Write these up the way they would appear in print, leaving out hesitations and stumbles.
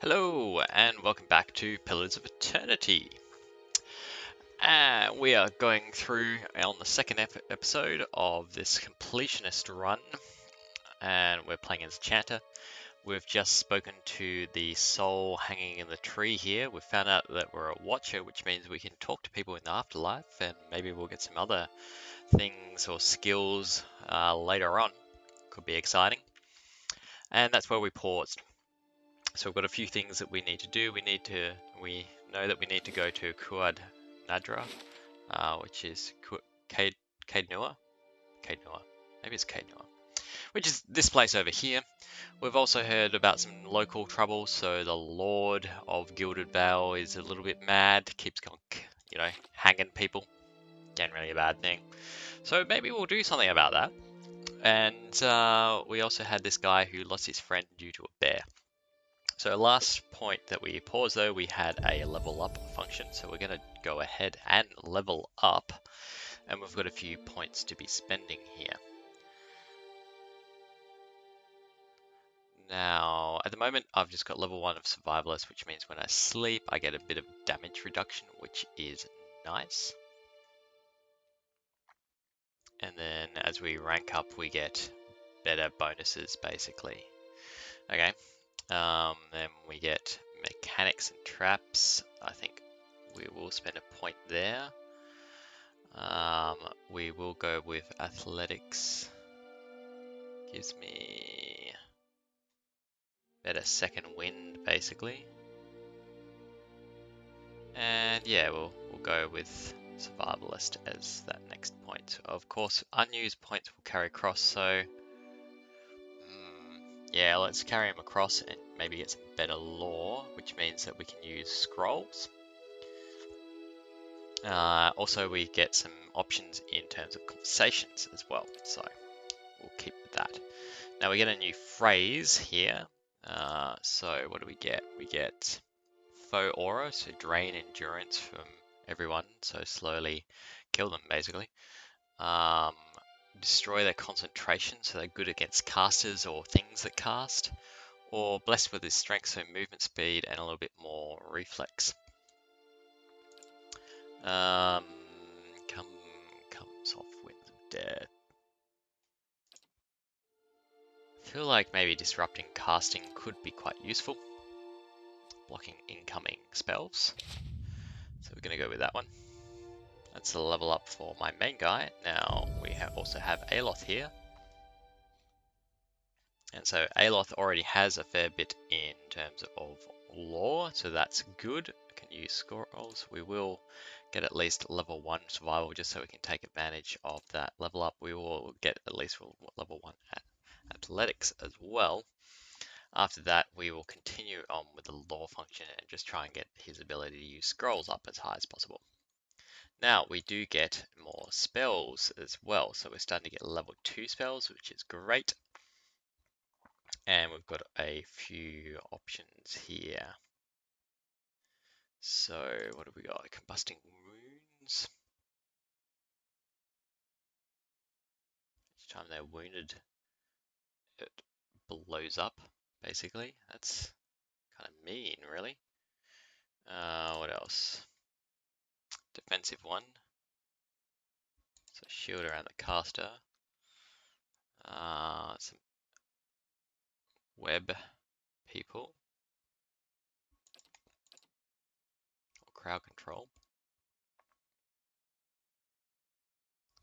Hello, and welcome back to Pillars of Eternity. We are going through on the second episode of this completionist run, and we're playing as Chanter. We've just spoken to the soul hanging in the tree here. We've found out that we're a watcher, which means we can talk to people in the afterlife, and maybe we'll get some other things or skills later on. Could be exciting. And that's where we paused. So we've got a few things that we need to do. We know that we need to go to Kuad Nadra, which is Cadenua. Maybe it's Cadenua, which is this place over here. We've also heard about some local trouble. So the Lord of Gilded Vale is a little bit mad, keeps going, hanging people. Generally a bad thing. So maybe we'll do something about that. And we also had this guy who lost his friend due to a bear. So last point that we paused though, we had a level up function. So we're going to go ahead and level up. And we've got a few points to be spending here. Now, at the moment, I've just got level 1 of Survivalist, which means when I sleep, I get a bit of damage reduction, which is nice. And then as we rank up, we get better bonuses, basically. Okay. Then we get mechanics and traps. I think we will spend a point there. We will go with athletics. Gives me better second wind, basically. And yeah, we'll go with survivalist as that next point. Of course, unused points will carry across, so yeah, let's carry them across and maybe get some better lore, which means that we can use scrolls. Also, we get some options in terms of conversations as well, so we'll keep that. Now we get a new phrase here. So what do we get? We get faux aura, so drain endurance from everyone, so slowly kill them basically. Destroy their concentration, so they're good against casters or things that cast. Or blessed with his strength, so movement speed and a little bit more reflex. Comes off winds of death. I feel like maybe disrupting casting could be quite useful. Blocking incoming spells. So we're going to go with that one. That's the level up for my main guy. Now we also have Aloth here. And so Aloth already has a fair bit in terms of lore, so that's good. I can use scrolls. We will get at least level 1 survival just so we can take advantage of that level up. We will get at least level 1 at athletics as well. After that, we will continue on with the lore function and just try and get his ability to use scrolls up as high as possible. Now, we do get more spells as well, so we're starting to get level 2 spells, which is great. And we've got a few options here. So, what have we got? Combusting wounds. Each time they're wounded, it blows up, basically. That's kind of mean, really. What else? Defensive one. So shield around the caster. Some web people. Or crowd control.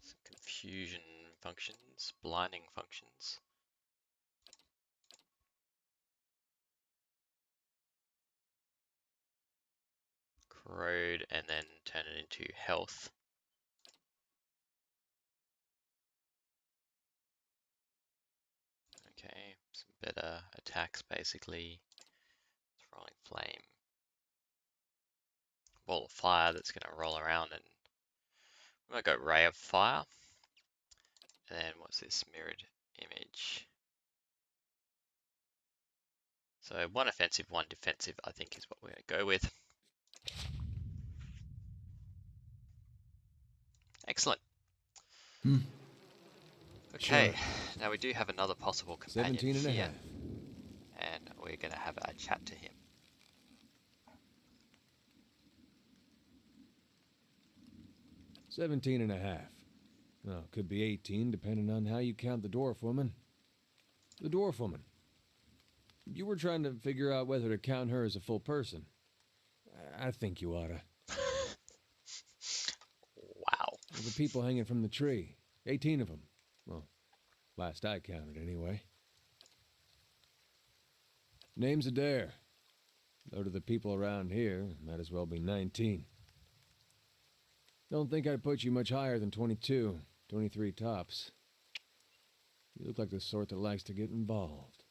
Some confusion functions, blinding functions. Corrode and then turn it into health. Okay, some better attacks basically. Throwing flame. Ball of fire that's going to roll around, and we might go ray of fire. And then what's this mirrored image? So one offensive, one defensive, I think is what we're going to go with. Excellent. Okay, Sure. now we do have another possible companion 17 and a here. half. And we're going to have a chat to him. 17 and a half. Well, could be 18, depending on how you count the dwarf woman. The dwarf woman. You were trying to figure out whether to count her as a full person. I think you oughta. Wow. The people hanging from the tree. 18 of them. Well, last I counted, anyway. Name's Adair. Though to the people around here, might as well be 19. Don't think I'd put you much higher than 22, 23 tops. You look like the sort that likes to get involved.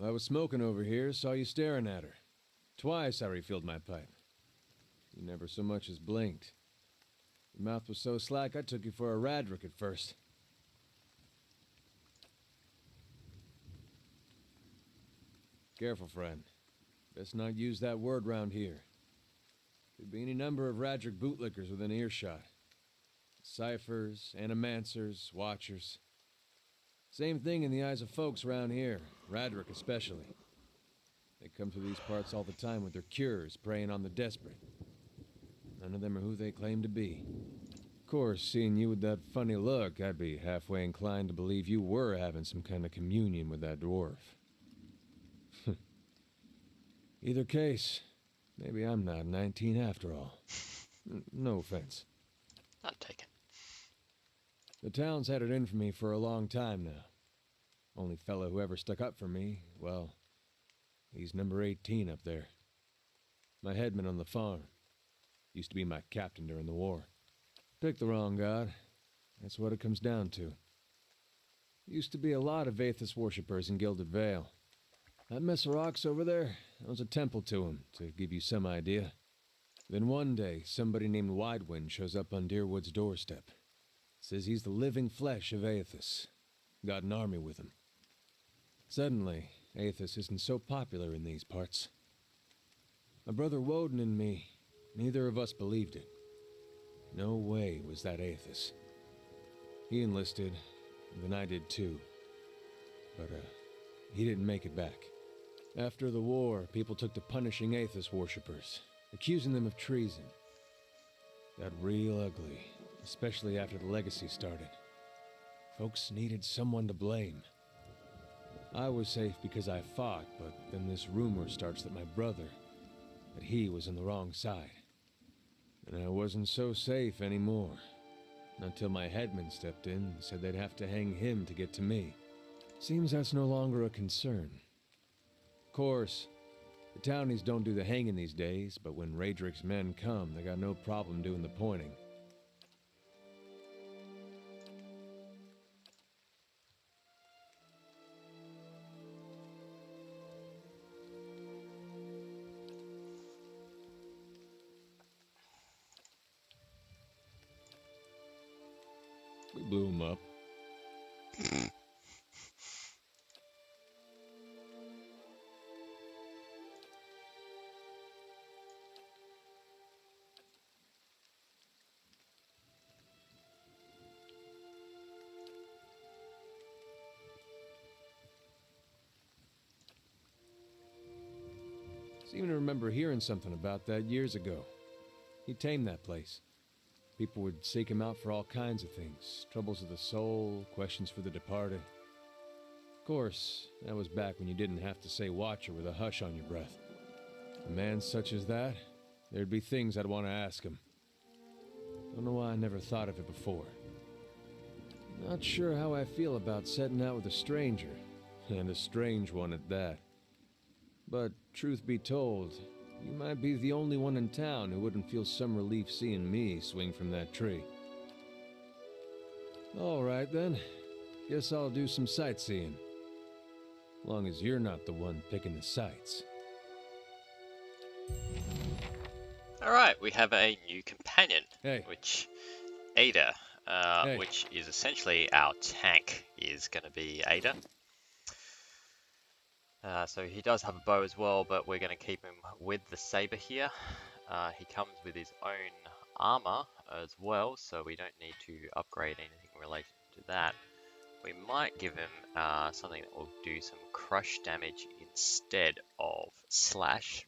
I was smoking over here, saw you staring at her. Twice I refilled my pipe. You never so much as blinked. Your mouth was so slack I took you for a Radric at first. Careful, friend. Best not use that word round here. Could be any number of Radric bootlickers within earshot. Ciphers, animancers, watchers. Same thing in the eyes of folks around here, Radric especially. They come through these parts all the time with their cures, preying on the desperate. None of them are who they claim to be. Of course, seeing you with that funny look, I'd be halfway inclined to believe you were having some kind of communion with that dwarf. Either case, maybe I'm not 19 after all. No offense. None taken. The town's had it in for me for a long time now. Only fellow who ever stuck up for me, well, he's number 18 up there. My headman on the farm. Used to be my captain during the war. Picked the wrong god. That's what it comes down to. Used to be a lot of Vathus worshippers in Gilded Vale. That mess of rocks over there, that was a temple to him, to give you some idea. Then one day, somebody named Widewind shows up on Deerwood's doorstep. Says he's the living flesh of Aethys. Got an army with him. Suddenly, Aethys isn't so popular in these parts. My brother Woden and me, neither of us believed it. No way was that Aethys. He enlisted, and then I did too. But, he didn't make it back. After the war, people took to punishing Aethys worshippers, accusing them of treason. Got real ugly, especially after the legacy started. Folks needed someone to blame. I was safe because I fought, but then this rumor starts that my brother, that he was on the wrong side. And I wasn't so safe anymore. Until my headman stepped in and said they'd have to hang him to get to me. Seems that's no longer a concern. Of course, the townies don't do the hanging these days, but when Radric's men come, they got no problem doing the pointing. We blew him up. Seem to remember hearing something about that years ago. He tamed that place. People would seek him out for all kinds of things. Troubles of the soul, questions for the departed. Of course, that was back when you didn't have to say Watcher with a hush on your breath. A man such as that, there'd be things I'd want to ask him. Don't know why I never thought of it before. Not sure how I feel about setting out with a stranger, and a strange one at that. But, truth be told, you might be the only one in town who wouldn't feel some relief seeing me swing from that tree. All right, then. Guess I'll do some sightseeing. Long as you're not the one picking the sights. Alright, we have a new companion, Hey. which Ada, Hey. which is essentially our tank, is going to be Ada. So he does have a bow as well, but we're going to keep him with the saber here. He comes with his own armor as well, so we don't need to upgrade anything in relation to that. We might give him something that will do some crush damage instead of slash.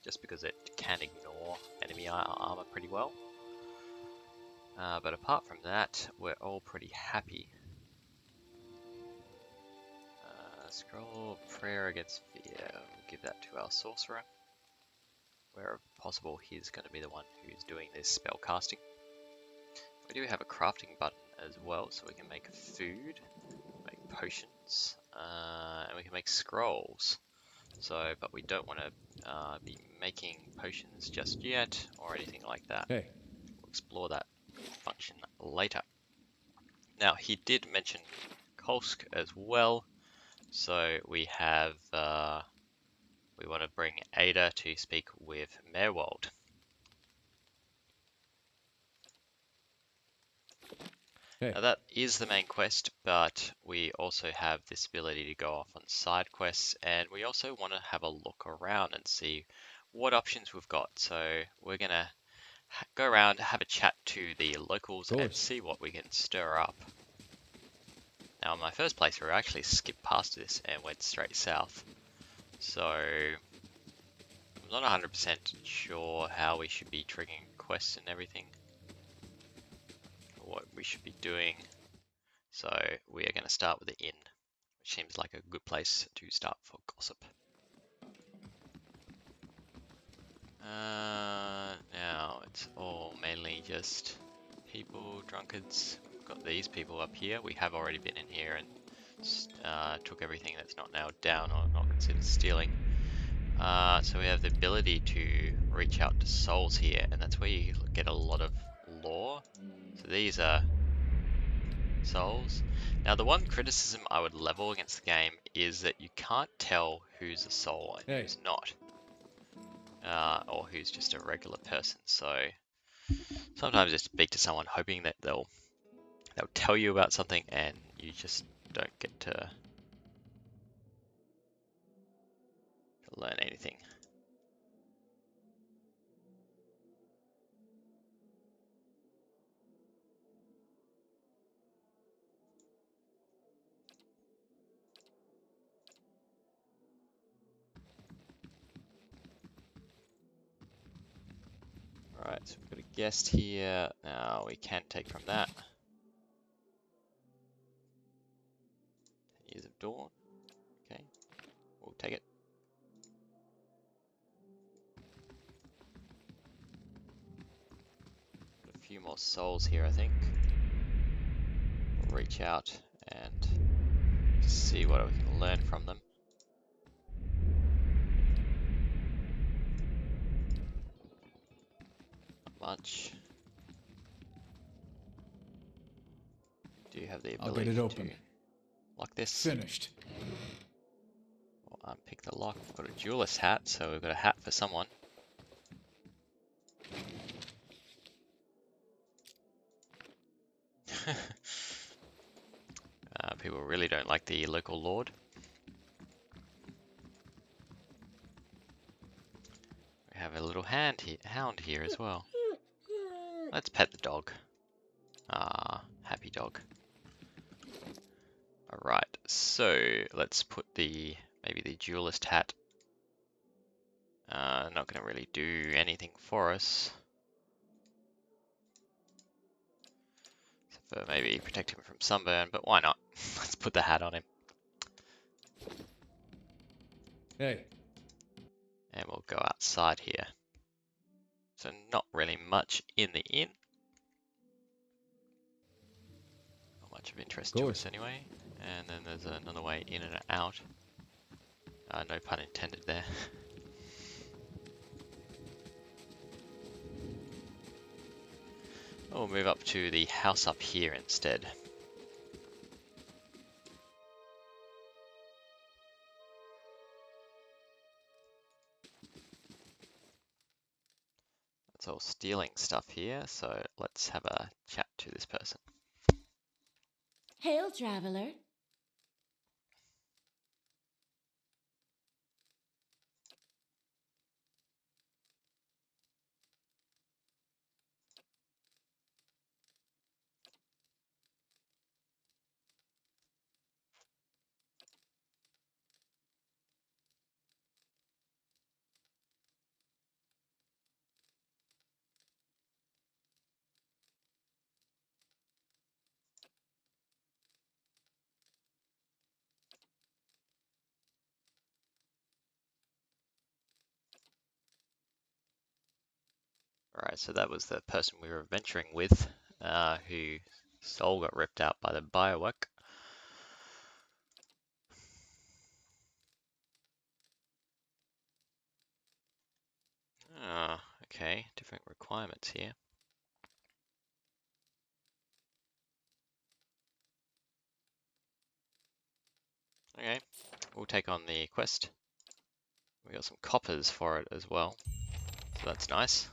just because it can ignore enemy armor pretty well. But apart from that, we're all pretty happy. Scroll of Prayer against Fear. We'll give that to our Sorcerer. Where possible, he's going to be the one who's doing this spell casting. We do have a crafting button as well, so we can make food, make potions, and we can make scrolls. So, but we don't want to be making potions just yet, or anything like that. Hey. We'll explore that function later. Now, he did mention Kolsk as well, so we have, we want to bring Ada to speak with Merwold. Hey. Now that is the main quest, but we also have this ability to go off on side quests, and we also want to have a look around and see what options we've got. So we're going to go around, have a chat to the locals, and see what we can stir up. Now in my first playthrough, I actually skipped past this and went straight south. So I'm not 100% sure how we should be triggering quests and everything, or what we should be doing. So we are going to start with the inn, which seems like a good place to start for gossip. Now it's all mainly just people, drunkards. We've got these people up here. We have already been in here and took everything that's not nailed down or not considered stealing. So we have the ability to reach out to souls here, and that's where you get a lot of lore. So these are souls. Now the one criticism I would level against the game is that you can't tell who's a soul and who's not. Or who's just a regular person. So sometimes just speak to someone hoping that they'll tell you about something and you just don't get to learn anything. Alright, so we've got a guest here. Now we can take from that. Years of Dawn. Okay, we'll take it. Got a few more souls here, I think. We'll reach out and see what we can learn from them. Not much. Do you have the ability I'll get it open. to lock this? Finished. We'll unpick the lock. We've got a duelist hat, so we've got a hat for someone. People really don't like the local lord. We have a little hound here as well. Let's pet the dog. Ah, happy dog. Alright, so let's put maybe the duelist hat. Not going to really do anything for us. Except for maybe protect him from sunburn, but why not? Let's put the hat on him. Hey. And we'll go outside here. So not really much in the inn. Not much of interest to us anyway. And then there's another way in and out. No pun intended there. We'll move up to the house up here instead. It's all stealing stuff here, so let's have a chat to this person. Hail, traveler. Alright, so that was the person we were adventuring with, whose soul got ripped out by the biowork. Ah, okay, different requirements here. Okay, we'll take on the quest. We got some coppers for it as well, so that's nice.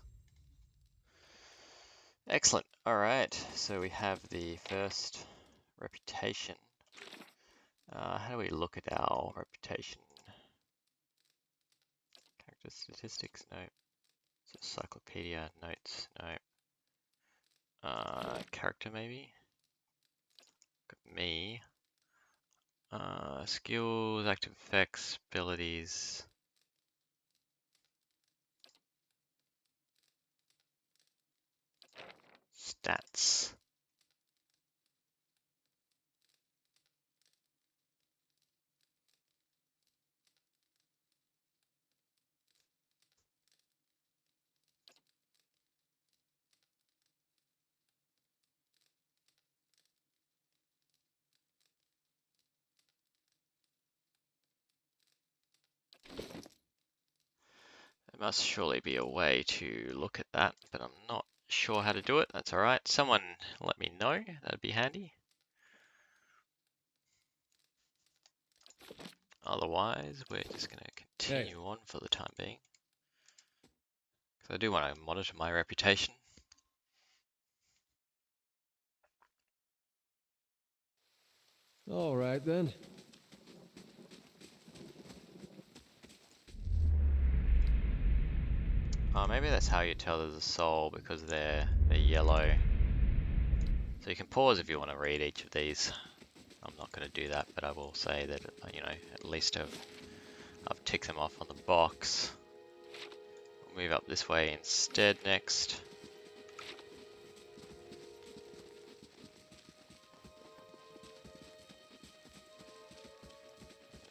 Excellent. Alright, so we have the first reputation. How do we look at our reputation? Character statistics, no. Encyclopedia, notes, no. Character maybe? Me. Skills, active effects, abilities. Stats. There must surely be a way to look at that, but I'm not sure how to do it. That's alright. Someone let me know. That'd be handy. Otherwise, we're just going to continue on for the time being. Because I do want to monitor my reputation. All right, then. Oh, maybe that's how you tell there's a soul, because they're yellow. So you can pause if you want to read each of these. I'm not going to do that, but I will say that, you know, at least I've ticked them off on the box. We'll move up this way instead next.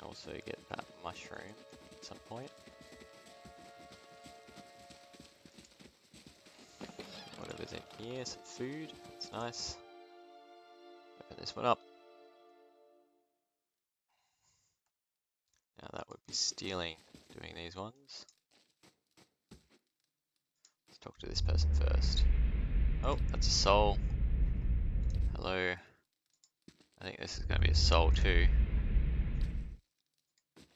Also get that mushroom at some point. Whatever's in here, some food, that's nice. Open this one up. Now that would be stealing, doing these ones. Let's talk to this person first. Oh, that's a soul. Hello. I think this is going to be a soul too.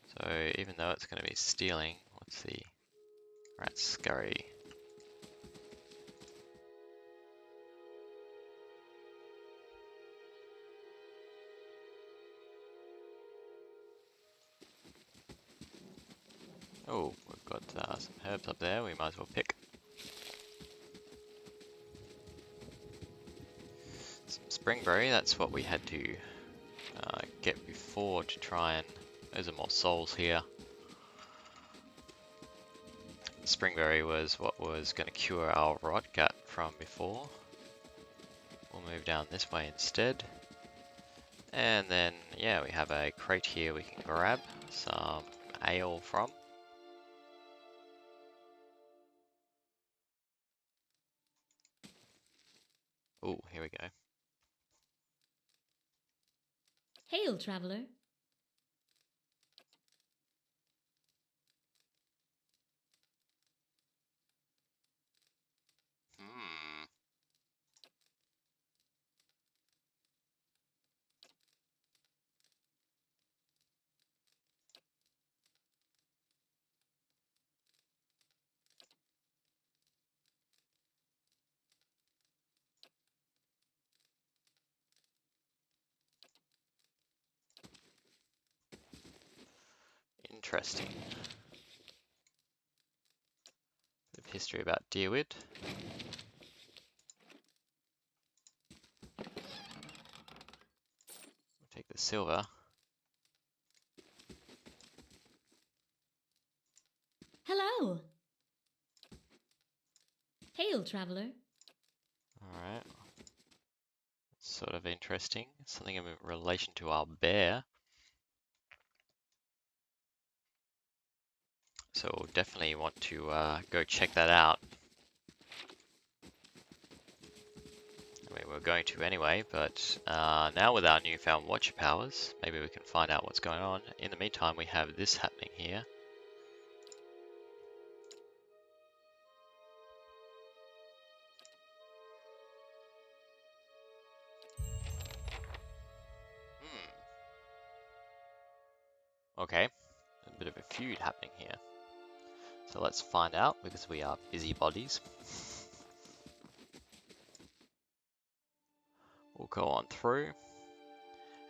So even though it's going to be stealing, what's the rat scurry? Oh, we've got some herbs up there we might as well pick. Some springberry, that's what we had to get before to try and... There's more souls here. Springberry was what was going to cure our rot gut from before. We'll move down this way instead. And then, yeah, we have a crate here we can grab some ale from. Oh, here we go. Hail, traveler. Hmm. Interesting. Bit of history about Deerwood. We'll take the silver. Hello. Hail, traveler. Alright. Sort of interesting. Something in relation to our bear. So we'll definitely want to go check that out. I mean, we're going to anyway, but now with our newfound watcher powers, maybe we can find out what's going on. In the meantime, we have this happening here. Okay, a bit of a feud happening here. So let's find out, because we are busybodies. We'll go on through,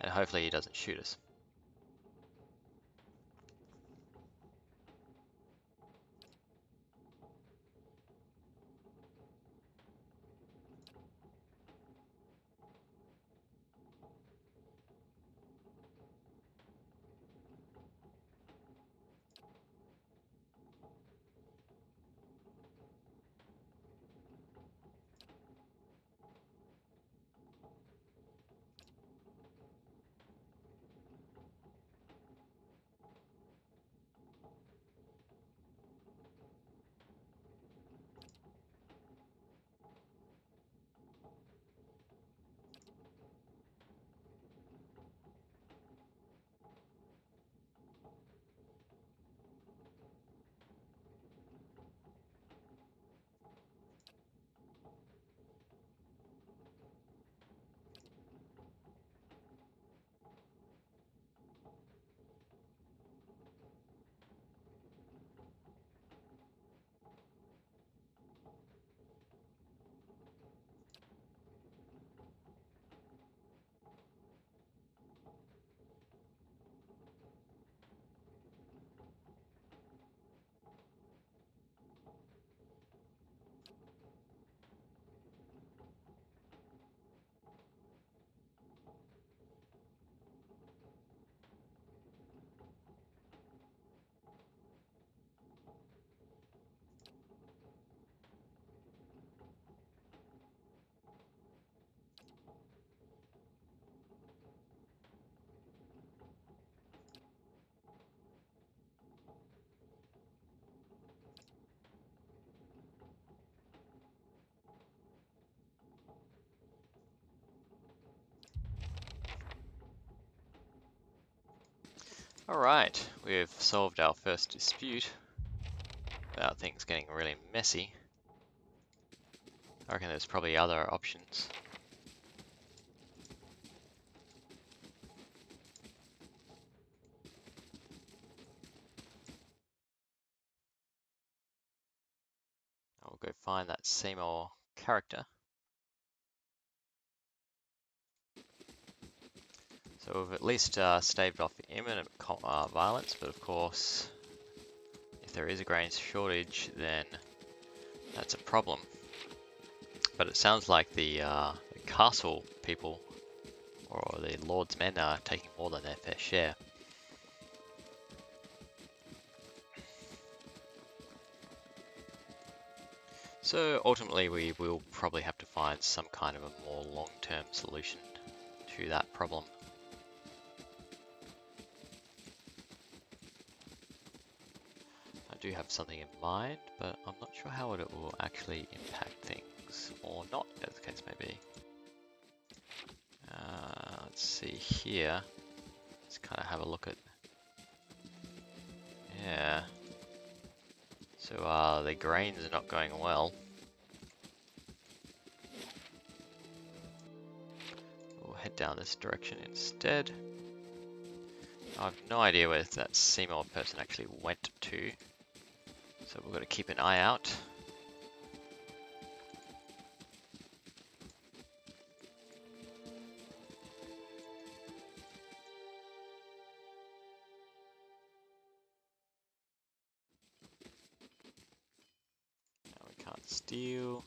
and hopefully he doesn't shoot us. Alright, we've solved our first dispute without things getting really messy. I reckon there's probably other options. I'll go find that Seymour character. So we've at least staved off imminent violence, but of course, if there is a grain shortage, then that's a problem. But it sounds like the castle people, or the Lord's men, are taking more than their fair share. So ultimately we will probably have to find some kind of a more long-term solution to that problem. I do have something in mind, but I'm not sure how it will actually impact things, or not, as the case may be. Let's see here. Let's kind of have a look at... Yeah. So the grains are not going well. We'll head down this direction instead. I've no idea where that Seymour person actually went to, so we've got to keep an eye out. Now we can't steal.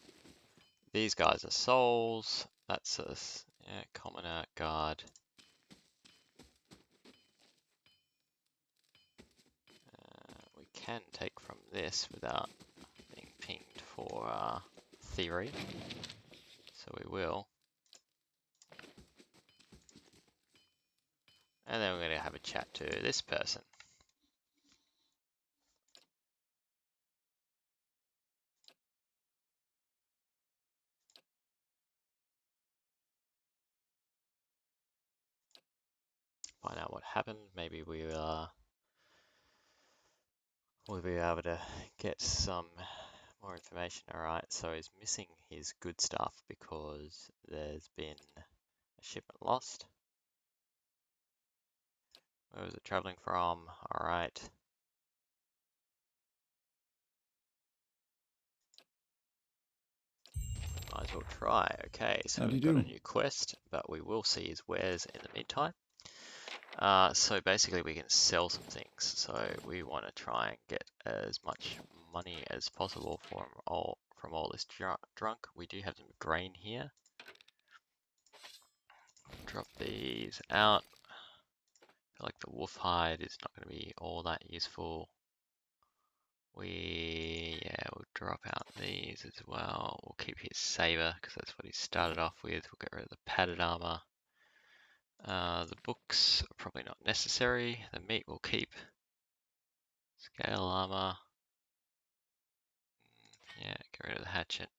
These guys are souls. That's a commoner guard. We can take from this without being pinged for theory, so we will. And then we're going to have a chat to this person. find out what happened. Maybe we'll be able to get some more information. Alright, so he's missing his good stuff because there's been a shipment lost. Where was it traveling from? Alright. Might as well try. Okay, so How'd you we've got a do? new quest, but we will see his wares in the meantime. So basically we can sell some things. So we want to try and get as much money as possible from all this drunk. We do have some grain here. Drop these out. I feel like the wolf hide is not going to be all that useful. We'll drop out these as well. We'll keep his saber because that's what he started off with. We'll get rid of the padded armor. The books are probably not necessary. The meat we'll keep. Scale armor. Yeah, get rid of the hatchet.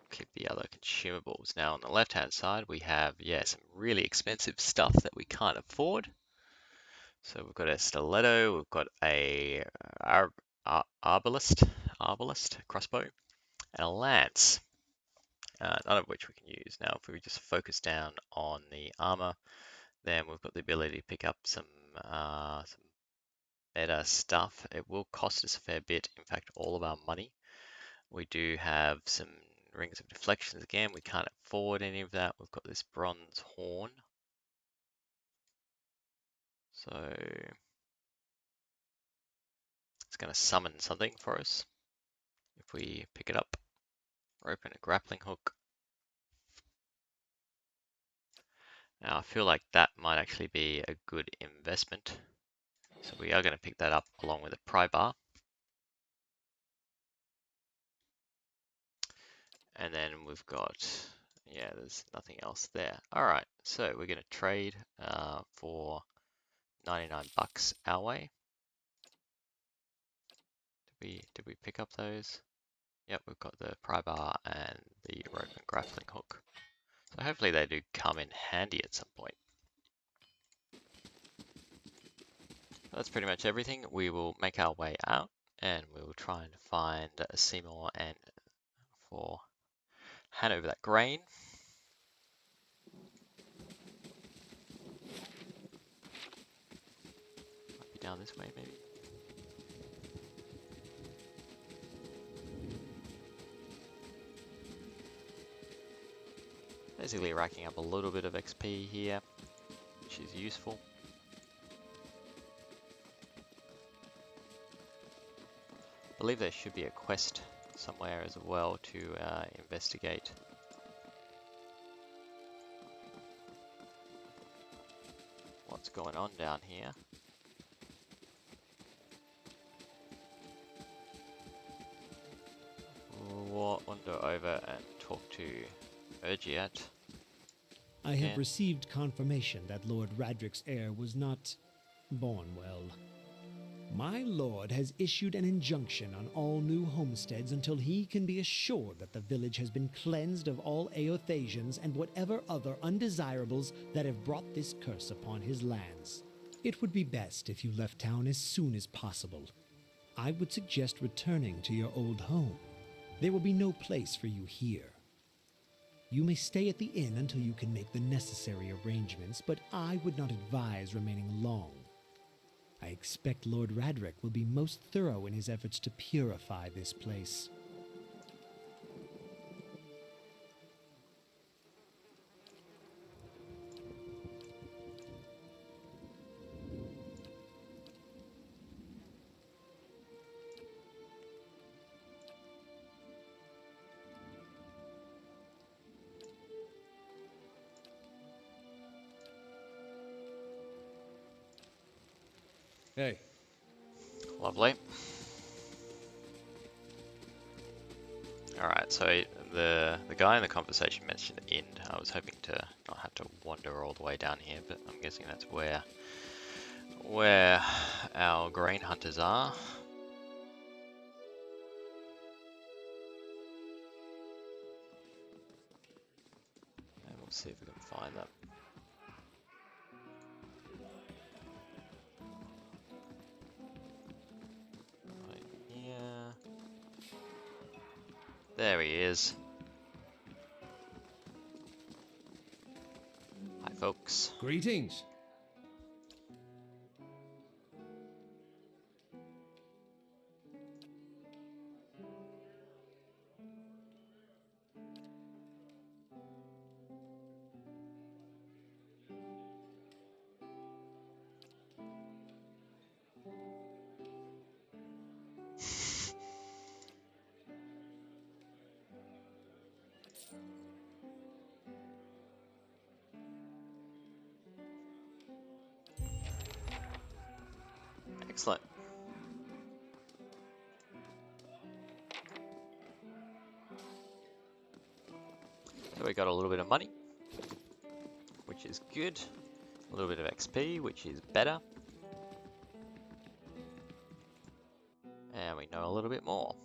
Keep the other consumables. Now on the left hand side we have, some really expensive stuff that we can't afford. So we've got a stiletto, we've got a arbalist crossbow, and a lance. None of which we can use. Now if we just focus down on the armor, then we've got the ability to pick up some better stuff. It will cost us a fair bit, in fact all of our money. We do have some rings of deflections again. We can't afford any of that. We've got this bronze horn. So it's going to summon something for us. If we pick it up, rope and a grappling hook. Now I feel like that might actually be a good investment. So we are going to pick that up along with a pry bar. And then we've got, there's nothing else there. All right, so we're going to trade for 99 bucks our way. Did we pick up those? Yep, we've got the pry bar and the rope and grappling hook. So hopefully they do come in handy at some point. That's pretty much everything. We will make our way out and we will try and find Seymour and hand over that grain. Might be down this way maybe. Basically racking up a little bit of XP here, which is useful. I believe there should be a quest somewhere as well to investigate. What's going on down here? We'll wander over and talk to Urgiat. I have received confirmation that Lord Radric's heir was not born well. My lord has issued an injunction on all new homesteads until he can be assured that the village has been cleansed of all Eothasians and whatever other undesirables that have brought this curse upon his lands. It would be best if you left town as soon as possible. I would suggest returning to your old home. There will be no place for you here. You may stay at the inn until you can make the necessary arrangements, but I would not advise remaining long. I expect Lord Radric will be most thorough in his efforts to purify this place. Hey. Lovely. Alright, so the guy in the conversation mentioned the inn. I was hoping to not have to wander all the way down here, but I'm guessing that's where our grain hunters are. And we'll see if we can find that. Right here. There he is. Hi, folks. Greetings. Excellent. So we got a little bit of money, which is good. A little bit of XP, which is better. And we know a little bit more.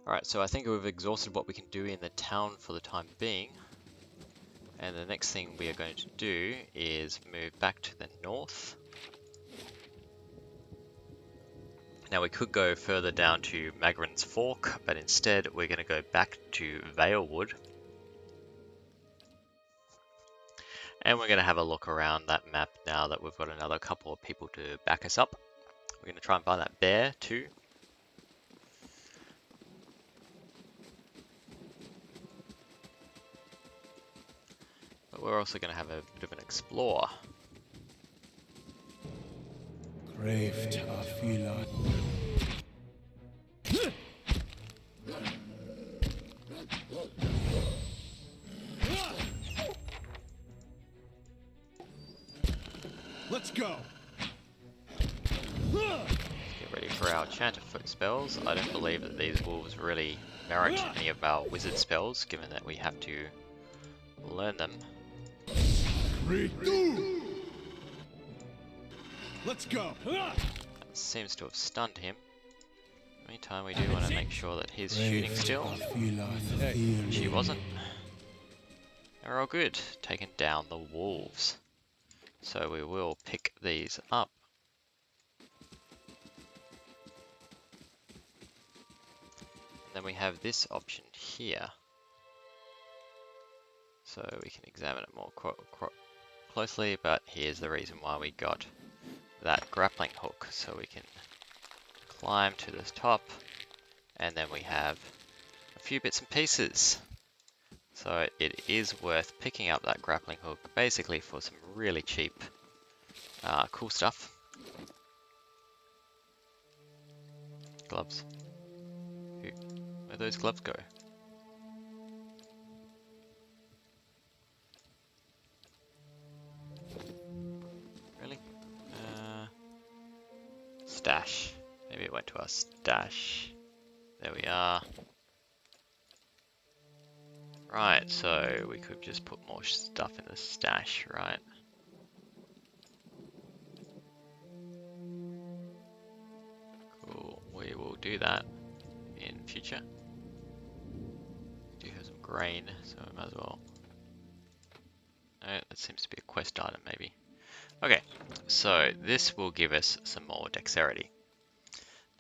Alright, so I think we've exhausted what we can do in the town for the time being. And the next thing we are going to do is move back to the north. Now we could go further down to Magrin's Fork, but instead we're going to go back to Valewood. And we're going to have a look around that map now that we've got another couple of people to back us up. We're going to try and find that bear too. But we're also going to have a bit of an explore. Craved Afila. Let's go. Get ready for our Chanter spells. I don't believe that these wolves really merit any of our wizard spells, given that we have to learn them. Let's go. That seems to have stunned him. Meantime, we do want to make sure that he's shooting still. She wasn't. And we're all good, taking down the wolves. So we will pick these up. And then we have this option here. So we can examine it more closely, but here's the reason why we got that grappling hook. So we can climb to the top, and then we have a few bits and pieces. So it is worth picking up that grappling hook, basically for some really cheap, cool stuff. Gloves. Where'd those gloves go? Really? Stash. Maybe it went to our stash. There we are. Right, so we could just put more stuff in the stash, right? Cool, we will do that in future. We do have some grain, so we might as well. No, that seems to be a quest item maybe. Okay, so this will give us some more dexterity.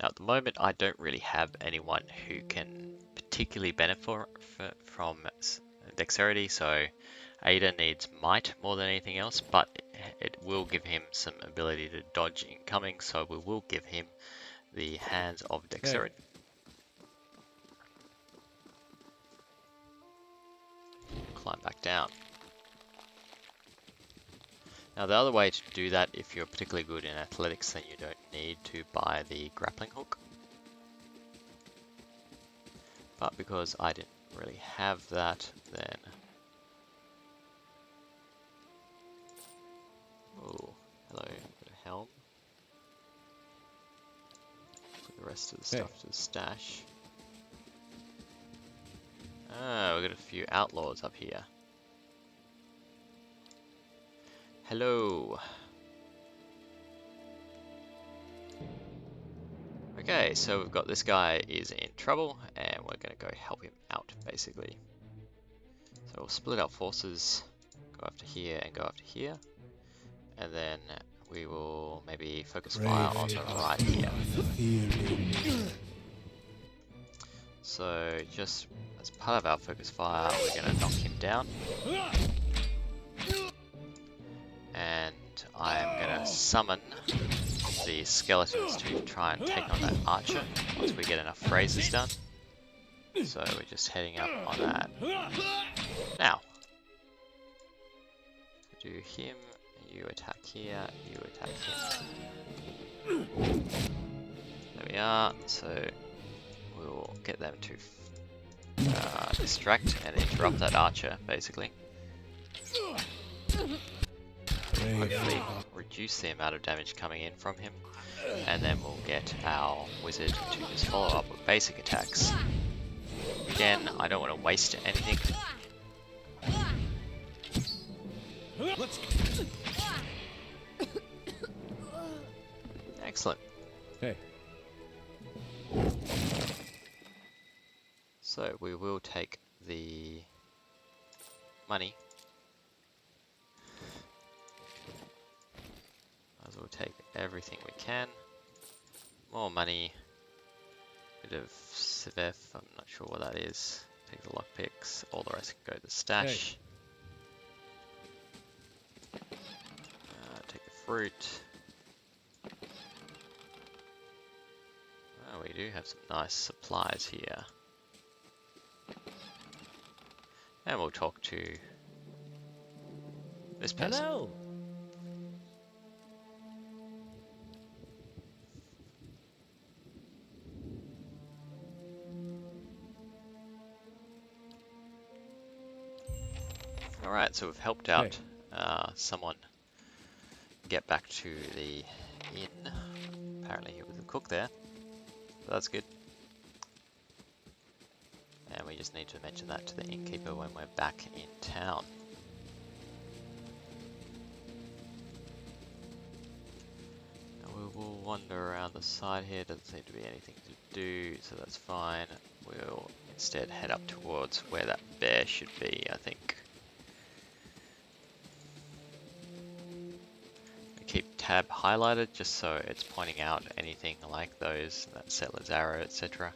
Now at the moment I don't really have anyone who can particularly benefit from dexterity, so Ada needs might more than anything else, but it will give him some ability to dodge incoming, so we will give him the hands of dexterity. Climb back down. Now the other way to do that, if you're particularly good in athletics, then you don't need to buy the grappling hook. But because I didn't really have that, then... Oh, hello, bit of helm. Put the rest of the stuff to the stash. Ah, we've got a few outlaws up here. Hello. Okay, so we've got this guy is in trouble, and we're going to go help him out, basically. So we'll split our forces, go after here and go after here, and then we will maybe focus fire on the right here. So just as part of our focus fire, we're going to knock him down. And I'm going to summon the skeletons to try and take on that archer once we get enough phrases done. So we're just heading up on that now. Do him, you attack here, you attack him. There we are, so we'll get them to distract and interrupt that archer, basically. Hopefully reduce the amount of damage coming in from him, and then we'll get our wizard to just follow up with basic attacks. Again, I don't want to waste anything. Excellent. Hey. So we will take the money. As we'll take everything we can. More money. Bit of Civev, I'm not sure what that is. Take the lockpicks. All the rest can go to the stash. Take the fruit. Oh, we do have some nice supplies here. And we'll talk to this person. Hello. Alright, so we've helped out someone get back to the inn. Apparently he was a cook there. So that's good. And we just need to mention that to the innkeeper when we're back in town. Now we will wander around the side here. Doesn't seem to be anything to do, so that's fine. We'll instead head up towards where that bear should be, I think. Keep tab highlighted just so it's pointing out anything like those, that settler's arrow, etc.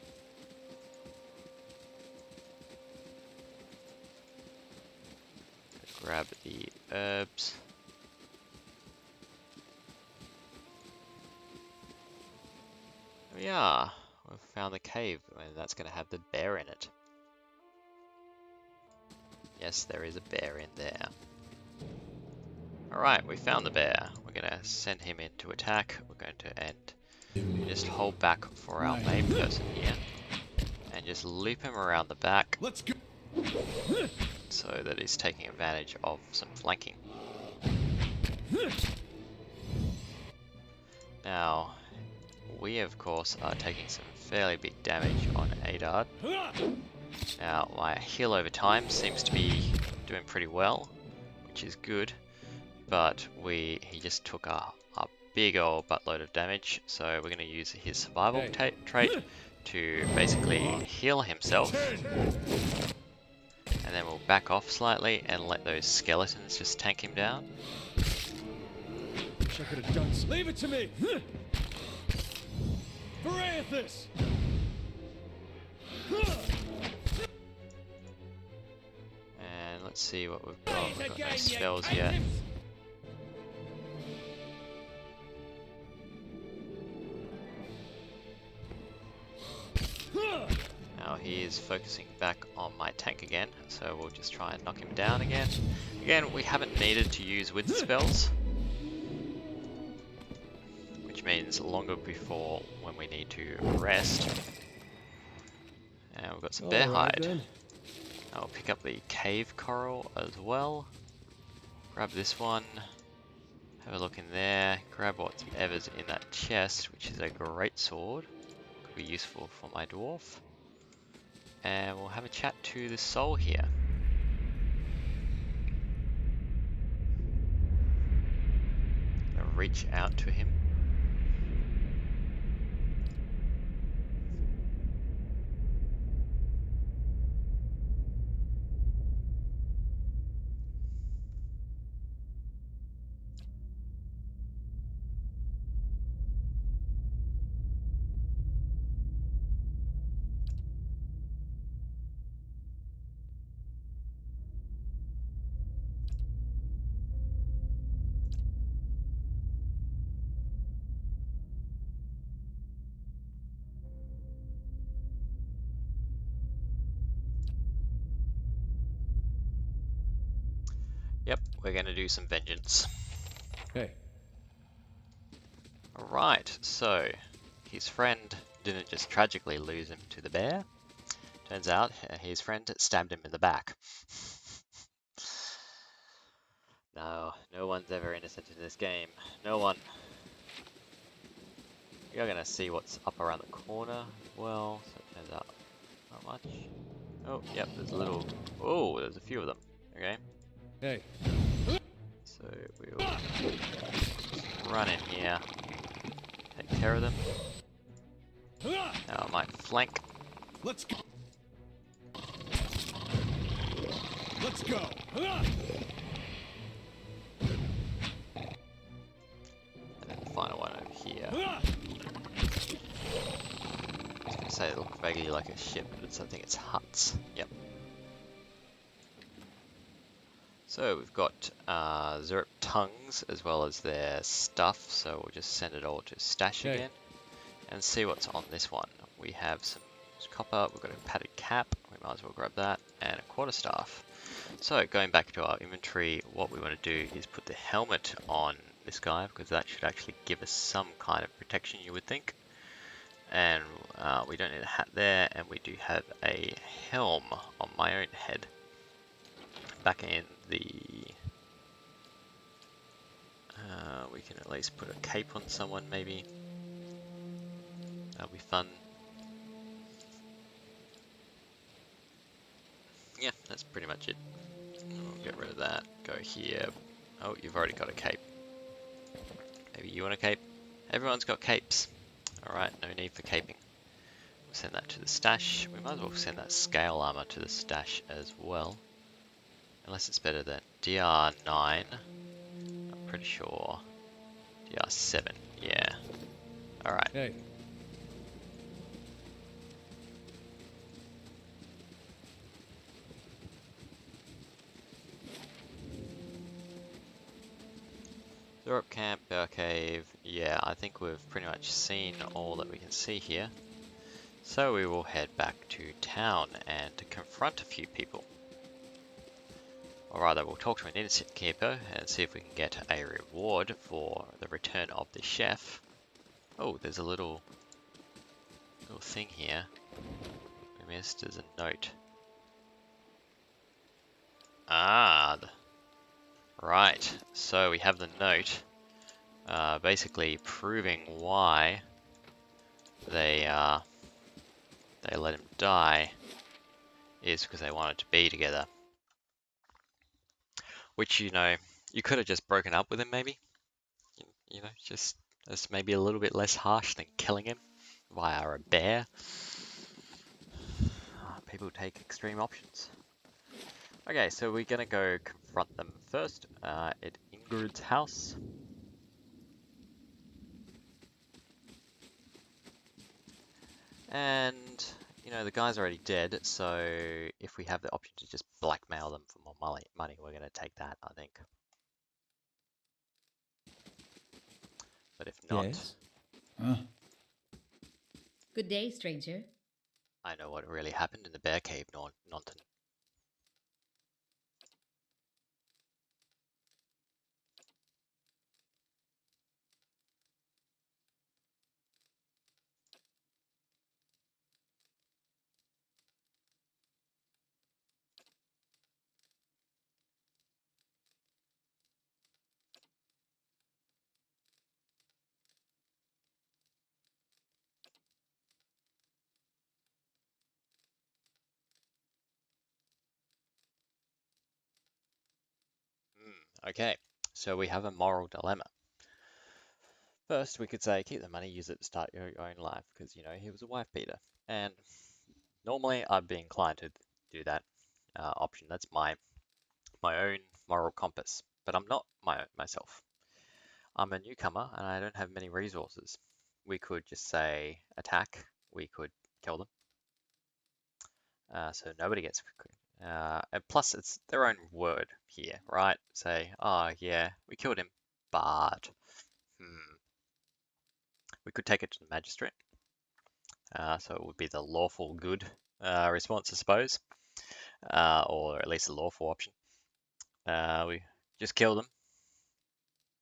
Grab the herbs. There we are. We've found the cave, and that's going to have the bear in it. Yes, there is a bear in there. Alright, we found the bear. We're going to send him in to attack. We're going to just hold back for our main person here. And just loop him around the back. Let's go. So that he's taking advantage of some flanking. Now, we of course are taking some fairly big damage on Adard. Now, my heal over time seems to be doing pretty well, which is good. But he just took a big old buttload of damage, so we're going to use his survival trait to basically heal himself. And then we'll back off slightly and let those skeletons just tank him down. Wish I could have done. Leave it to me. Parathis. And let's see what we've got. We've got no spells yet. Now he is focusing back on my tank again, so we'll just try and knock him down again. Again, we haven't needed to use wizard spells, which means longer before when we need to rest. And we've got some bear hide. I'll pick up the cave coral as well. Grab this one. Have a look in there. Grab whatever's in that chest, which is a great sword. Could be useful for my dwarf. And we'll have a chat to the soul here. Gonna reach out to him. we're going to do some vengeance. Hey, Alright, so his friend didn't just tragically lose him to the bear. Turns out his friend stabbed him in the back. No, no one's ever innocent in this game. No one. You're gonna see what's up around the corner as well, so it turns out not much. Oh, yep, there's a little. Oh, there's a few of them. Okay, hey. so we'll just run in here, take care of them. Now I might flank. Let's go. Let's go. And then the final one over here. I was gonna say it looks vaguely like a ship, but I think it's huts. Yep. So we've got Zerp tongues as well as their stuff, so we'll just send it all to stash Hey. again and see what's on this one. We have some copper, we've got a padded cap, we might as well grab that, and a quarterstaff. So going back to our inventory, what we want to do is put the helmet on this guy, because that should actually give us some kind of protection, you would think. And we don't need a hat there, and we do have a helm on my own head. Back in the... we can at least put a cape on someone, maybe. That'll be fun. Yeah, that's pretty much it. We'll get rid of that. Go here. Oh, you've already got a cape. Maybe you want a cape? Everyone's got capes. Alright, no need for caping. We'll send that to the stash. We might as well send that scale armor to the stash as well. Unless it's better than DR9. I'm pretty sure. DR7, yeah. Alright. Hey. Europe Camp, Bear Cave, yeah, I think we've pretty much seen all that we can see here. So we will head back to town and confront a few people. Or rather, we'll talk to an innocent keeper and see if we can get a reward for the return of the chef. Oh, there's a little thing here. We missed, there's a note. Ah, right, so we have the note. Basically proving why they let him die is because they wanted to be together. Which, you know, you could have just broken up with him maybe. You know, just as maybe a little bit less harsh than killing him via a bear. People take extreme options. Okay, so we're gonna go confront them first at Ingrid's house. And, you know, the guy's already dead, so if we have the option to just blackmail them for more money, we're going to take that, I think. But if not, Yes? Good day, stranger. I know what really happened in the bear cave, Nonton. Okay, so we have a moral dilemma. First, we could say, keep the money, use it to start your own life, because, you know, he was a wife beater. And normally I'd be inclined to do that option. That's my own moral compass. But I'm not myself. I'm a newcomer and I don't have many resources. We could just say attack. We could kill them. So nobody gets. And plus, it's their own word here, right? Say, oh yeah, we killed him, but we could take it to the magistrate. So it would be the lawful good response, I suppose, or at least the lawful option. We just kill them,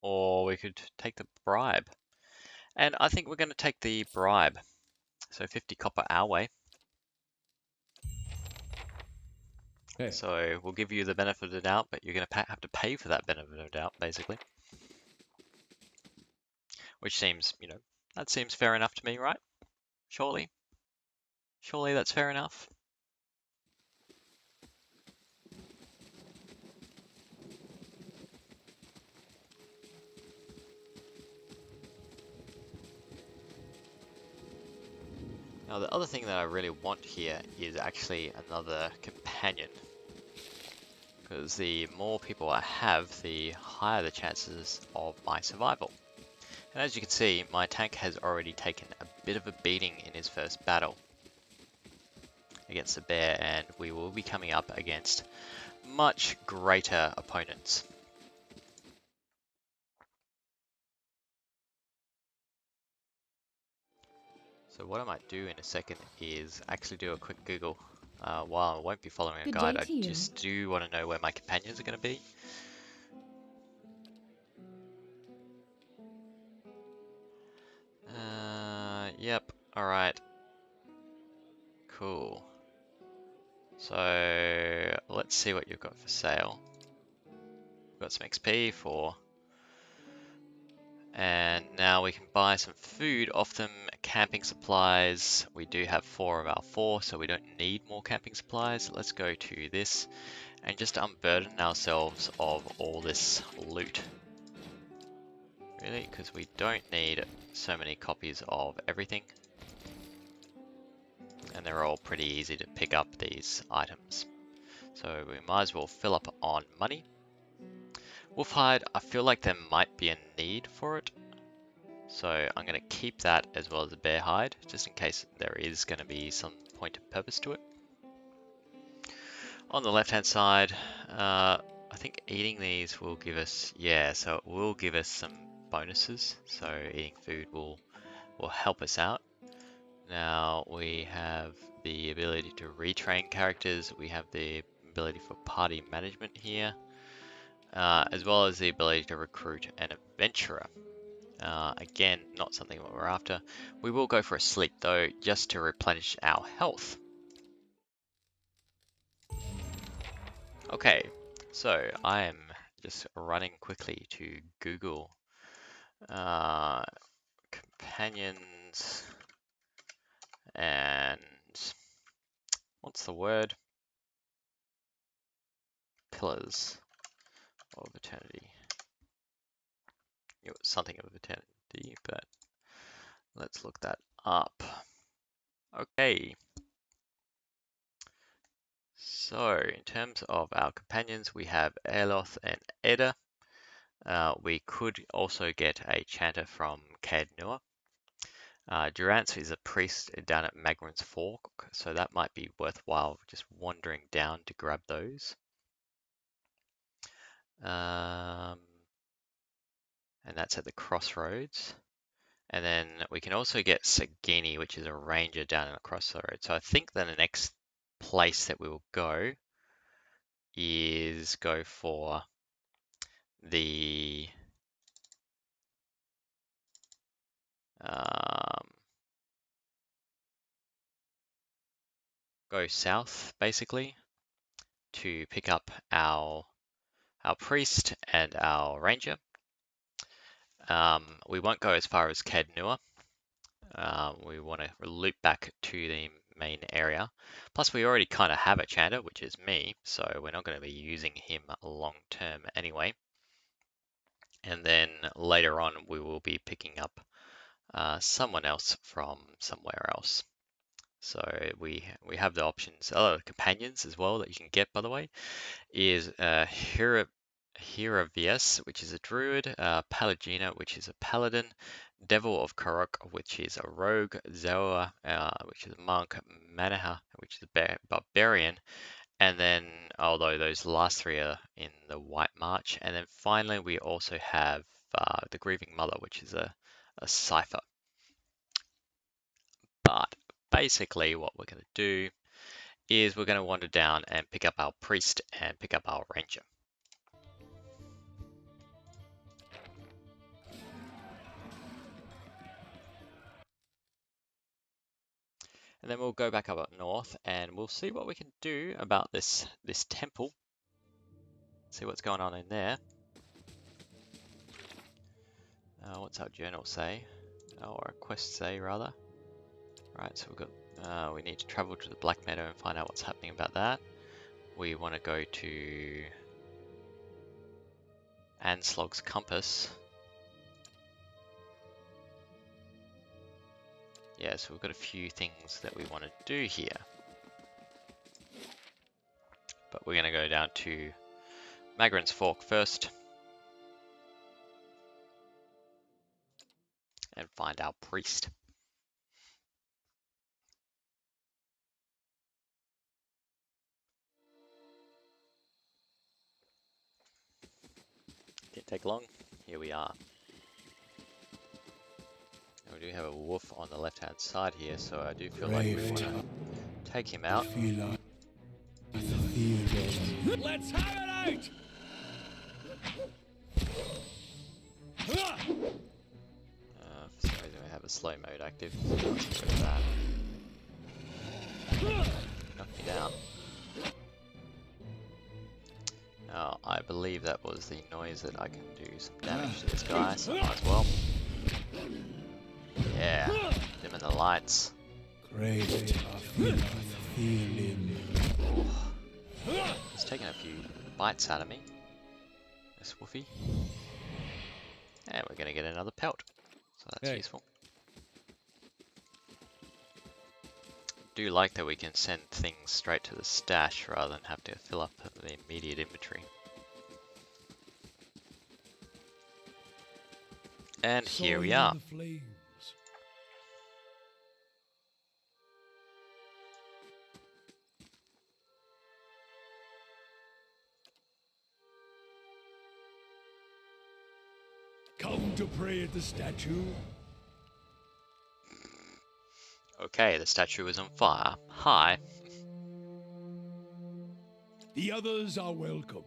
or we could take the bribe. And I think we're going to take the bribe. So 50 copper our way. Hey, So we'll give you the benefit of the doubt, but you're going to have to pay for that benefit of the doubt, basically. Which seems, that seems fair enough to me, right? Surely? Surely that's fair enough? Now the other thing that I really want here is actually another companion. Because the more people I have, the higher the chances of my survival. And as you can see, my tank has already taken a bit of a beating in his first battle against the bear, and we will be coming up against much greater opponents. So what I might do in a second is actually do a quick Google. While I won't be following a Good guide, day I to you. just do want to know where my companions are going to be. Yep, alright. Cool. So let's see what you've got for sale. We've got some XP for, and now we can buy some food off them. Camping supplies, we do have 4 of our 4, so we don't need more camping supplies. Let's go to this and just unburden ourselves of all this loot. Really, because we don't need so many copies of everything. And they're all pretty easy to pick up, these items. So we might as well fill up on money. Wolfhide, I feel like there might be a need for it. So I'm going to keep that as well as the bear hide, just in case there is going to be some point of purpose to it. On the left hand side, I think eating these will give us, yeah, so it will give us some bonuses. So eating food will help us out. Now we have the ability to retrain characters. We have the ability for party management here, as well as the ability to recruit an adventurer. Again, not something that we're after. We will go for a sleep though, just to replenish our health. Okay, so I am just running quickly to Google companions and what's the word? Pillars of Eternity. It was something of Eternity, but let's look that up. Okay. So, in terms of our companions, we have Aeloth and Eda. We could also get a chanter from Caed Nua. Durance is a priest down at Magran's Fork, so that might be worthwhile just wandering down to grab those. And that's at the crossroads. And then we can also get Sagini, which is a ranger down in the crossroads. So I think that the next place that we will go is go for the go south basically to pick up our priest and our ranger. We won't go as far as Caed Nua. We want to loop back to the main area. Plus, we already kind of have a chanter, which is me, so we're not going to be using him long term anyway. And then later on, we will be picking up someone else from somewhere else. So we have the options. Oh, companions as well that you can get, by the way, is Hiravias, which is a druid, Palagina, which is a paladin, Devil of Karok, which is a rogue, Zoa, which is a monk, Manaha, which is a barbarian, and then, although those last 3 are in the White March, and then finally we also have the Grieving Mother, which is a cipher. But basically what we're going to do is we're going to wander down and pick up our priest and pick up our ranger. And then we'll go back up north and we'll see what we can do about this temple. See what's going on in there. What's our journal say? Or our quest say, rather. Right, so we've got, we need to travel to the Black Meadow and find out what's happening about that. We want to go to Anslog's Compass. Yeah, so we've got a few things that we want to do here. But we're going to go down to Magrin's Fork first. And find our priest. Didn't take long. Here we are. And we do have a wolf on the left hand side here, so I do feel like we want to take him out. Let's have it out! For some reason we have a slow mode active, so let's get rid of that. Knock me down. Now, I believe that was the noise that I can do some damage to this guy, so I might as well. Yeah, dim in the lights. Great. He's taking a few bites out of me, this woofy. And we're going to get another pelt, so that's useful. Do like that we can send things straight to the stash rather than have to fill up the immediate inventory. And here we are. Come to pray at the statue. Okay, the statue is on fire. Hi. The others are welcome,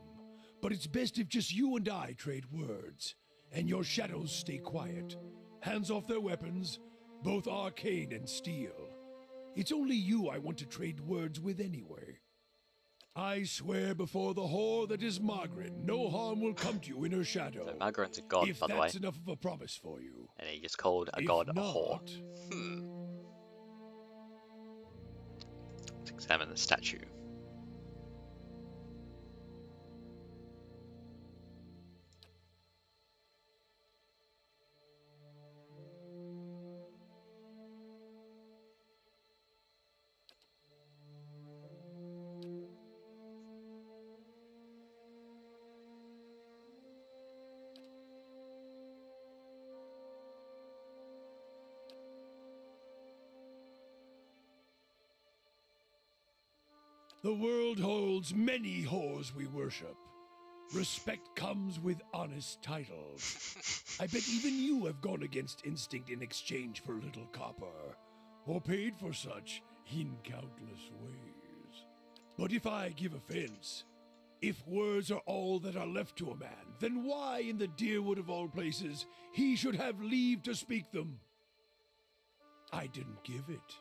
but it's best if just you and I trade words, and your shadows stay quiet. Hands off their weapons, both arcane and steel. It's only you I want to trade words with anyway. I swear before the whore that is Margaret, no harm will come to you in her shadow. So Magrin's a god, if by the way. that's enough of a promise for you. And he just called a If god a not, whore. Let's examine the statue. The world holds many whores we worship. Respect comes with honest titles. I bet even you have gone against instinct in exchange for a little copper, or paid for such in countless ways. But if I give offense, if words are all that are left to a man, then why in the Deerwood of all places he should have leave to speak them? I didn't give it.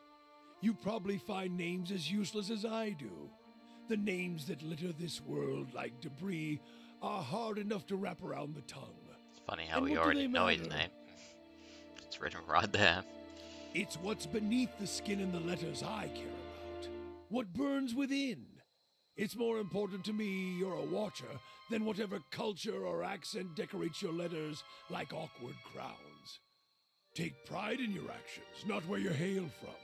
You probably find names as useless as I do. The names that litter this world like debris are hard enough to wrap around the tongue. It's funny how And we what do already they know his matter? name. It's written right there. It's what's beneath the skin and the letters I care about. What burns within. It's more important to me you're a watcher than whatever culture or accent decorates your letters like awkward crowns. Take pride in your actions, not where you hail from,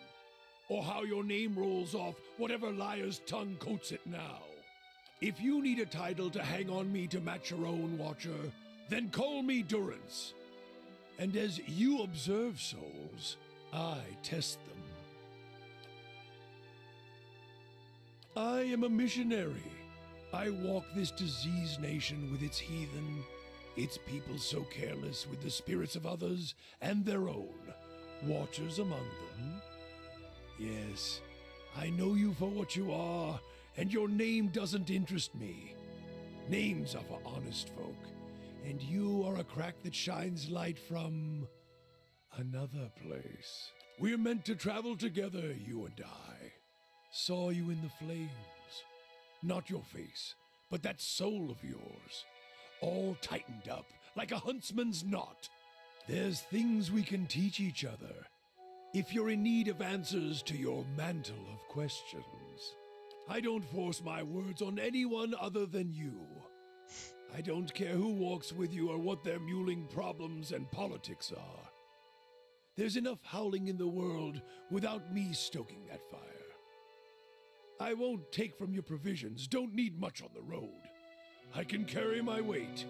or how your name rolls off whatever liar's tongue coats it now. If you need a title to hang on me to match your own, Watcher, then call me Durance. And as you observe souls, I test them. I am a missionary. I walk this diseased nation with its heathen, its people so careless with the spirits of others and their own, watchers among them. Yes, I know you for what you are, and your name doesn't interest me. Names are for honest folk, and you are a crack that shines light from another place. We're meant to travel together, you and I. Saw you in the flames. Not your face, but that soul of yours. All tightened up like a huntsman's knot. There's things we can teach each other. If you're in need of answers to your mantle of questions. I don't force my words on anyone other than you. I don't care who walks with you or what their mewling problems and politics are. There's enough howling in the world without me stoking that fire. I won't take from your provisions, don't need much on the road. I can carry my weight,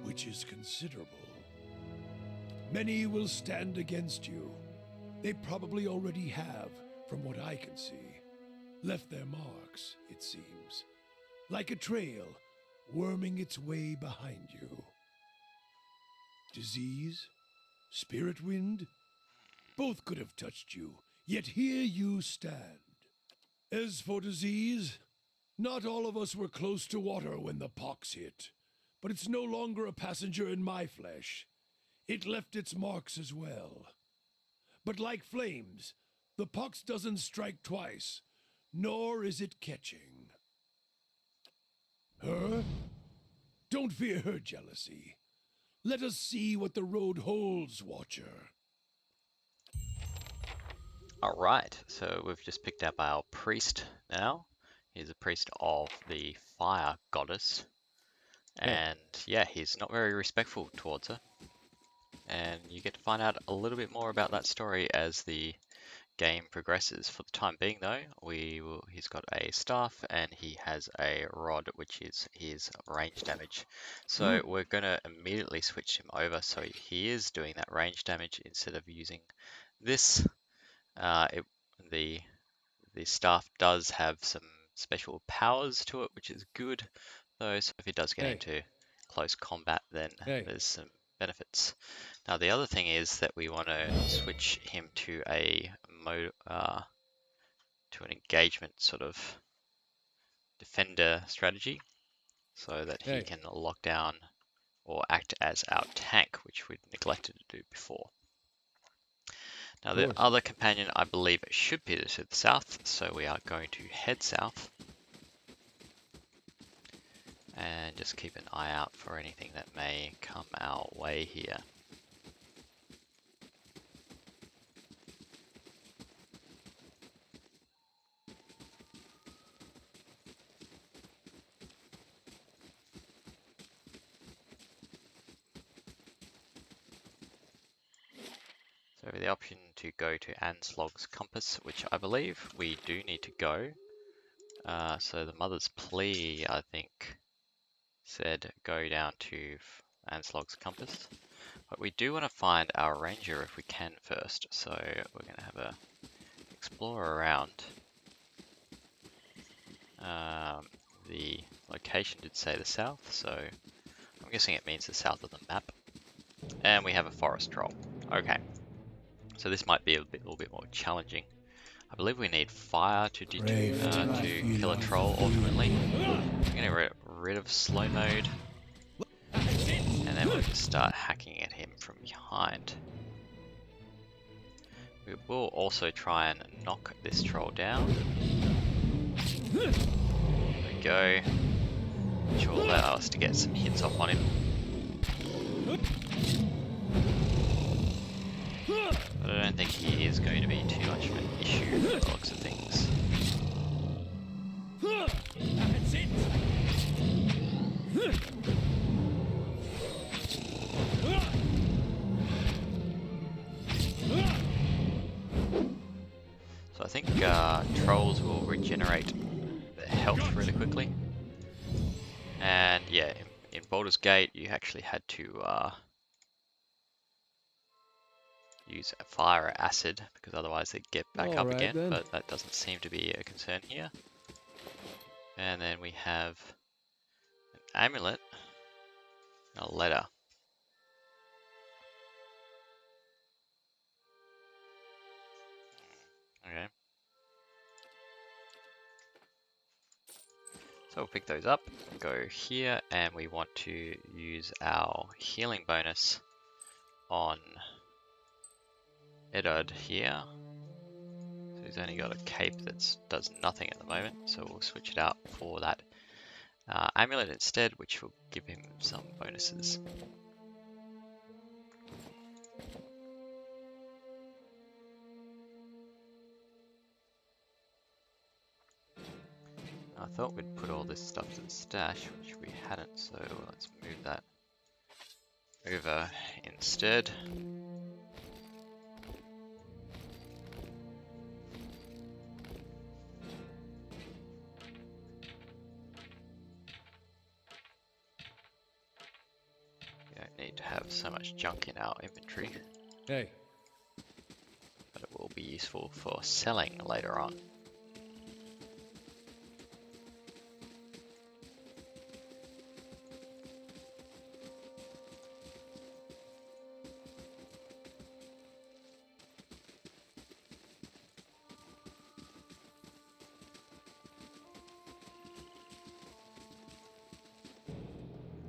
which is considerable. Many will stand against you. They probably already have, from what I can see. Left their marks, it seems. Like a trail, worming its way behind you. Disease? Spirit wind? Both could have touched you, yet here you stand. As for disease, not all of us were close to water when the pox hit, but it's no longer a passenger in my flesh. It left its marks as well. But like flames, the pox doesn't strike twice, nor is it catching. Her? Don't fear her jealousy. Let us see what the road holds, Watcher. Alright, so we've just picked up our priest now. He's a priest of the fire goddess. And yeah, he's not very respectful towards her. And you get to find out a little bit more about that story as the game progresses. For the time being though, he's got a staff and he has a rod, which is his range damage. So we're going to immediately switch him over so he is doing that range damage instead of using this. The staff does have some special powers to it, which is good though. So if he does get into close combat, then there's some benefits. Now the other thing is that we want to switch him to a mode, to an engagement sort of defender strategy, so that he can lock down or act as our tank, which we'd neglected to do before. Now the other companion, I believe, should be to the south, so we are going to head south and just keep an eye out for anything that may come our way here. So we have the option to go to Anslog's compass, which I believe we do need to go. So the mother's plea, I think, said go down to Anslog's compass. But we do want to find our ranger if we can first. So we're going to have a explore around. The location did say the south, so I'm guessing it means the south of the map. And we have a forest troll. Okay. So this might be a little bit more challenging. I believe we need fire to kill a troll ultimately. I'm going to get rid of slow mode. And then we'll just start hacking at him from behind. We will also try and knock this troll down. There we go. Which will allow us to get some hits off on him. But I don't think he is going to be too much of an issue by the looks of things. That's it. So I think trolls will regenerate their health really quickly. And yeah, in Baldur's Gate you actually had to use a fire or acid, because otherwise they'd get back up again, but that doesn't seem to be a concern here. And then we have an amulet and a letter. Okay. So we'll pick those up, go here, and we want to use our healing bonus on Eddard here. So he's only got a cape that does nothing at the moment, so we'll switch it out for that amulet instead, which will give him some bonuses. I thought we'd put all this stuff to the stash, which we hadn't, so let's move that over instead. We don't need to have so much junk in our inventory, Hey, but it will be useful for selling later on.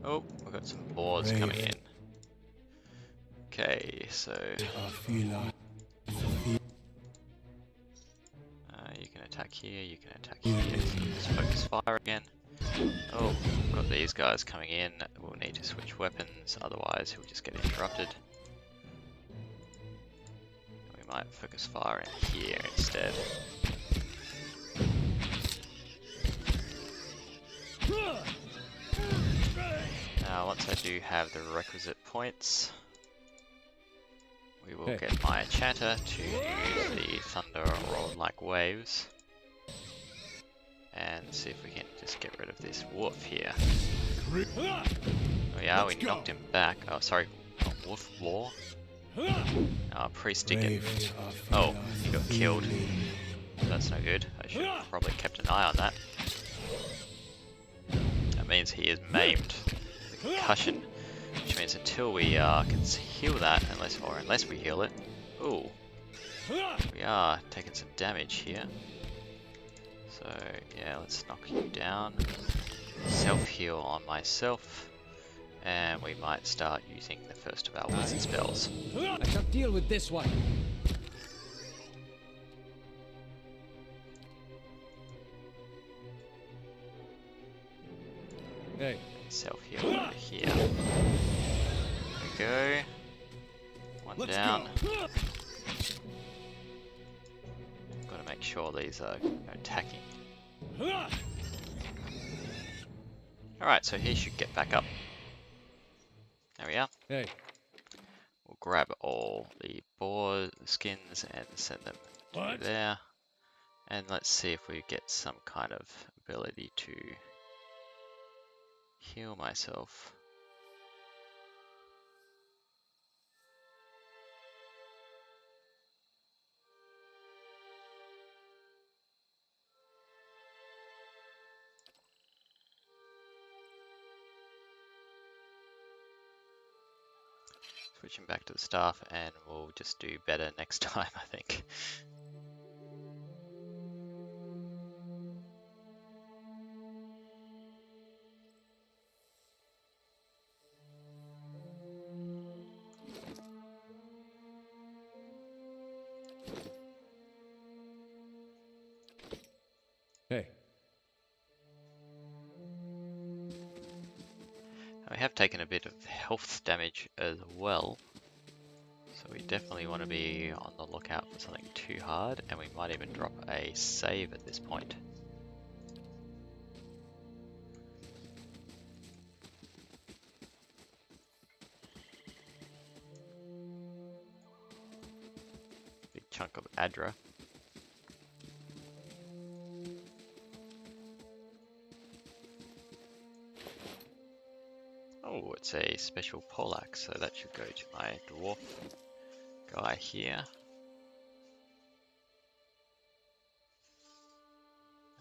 Oh, we've got some boars coming in. Okay, so you can attack here, you can attack here, so just focus fire again. Oh, we've got these guys coming in. We'll need to switch weapons, otherwise he'll just get interrupted. We might focus fire in here instead. Now, once I do have the requisite points, we will get my enchanter to use the thunder roll like waves. And see if we can just get rid of this wolf here. Oh yeah, we knocked him back. Oh, sorry, not wolf, war. Oh, priest did get... Oh, he got killed. That's no good. I should have probably kept an eye on that. That means he is maimed. The concussion. Which means until we can heal that, unless we heal it. Ooh. We are taking some damage here. So yeah, let's knock you down. Self-heal on myself. And we might start using the first of our wizard spells. I shall deal with this one. Hey. Self-heal over here. There we go. One down. Gotta make sure these are attacking. Alright, so he should get back up. There we are. Hey. We'll grab all the boar skins and send them to there. And let's see if we get some kind of ability to heal myself. Switching back to the staff, and we'll just do better next time, I think. Hey. We have taken a bit of health damage as well, so we definitely want to be on the lookout for something too hard, and we might even drop a save at this point. Big chunk of Adra. Oh, it's a special poleaxe, so that should go to my dwarf guy here.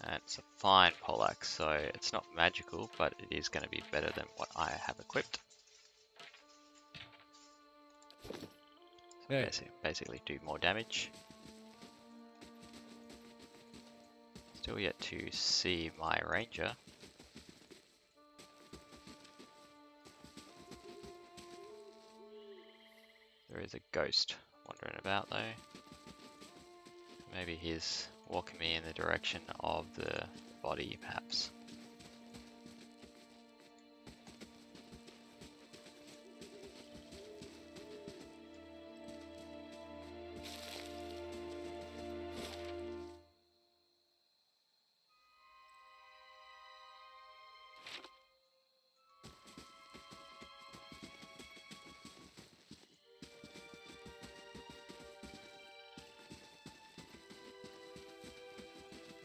And it's a fine poleaxe, so it's not magical, but it is going to be better than what I have equipped. So basically do more damage. Still yet to see my ranger. There is a ghost wandering about though. Maybe he's walking me in the direction of the body, perhaps.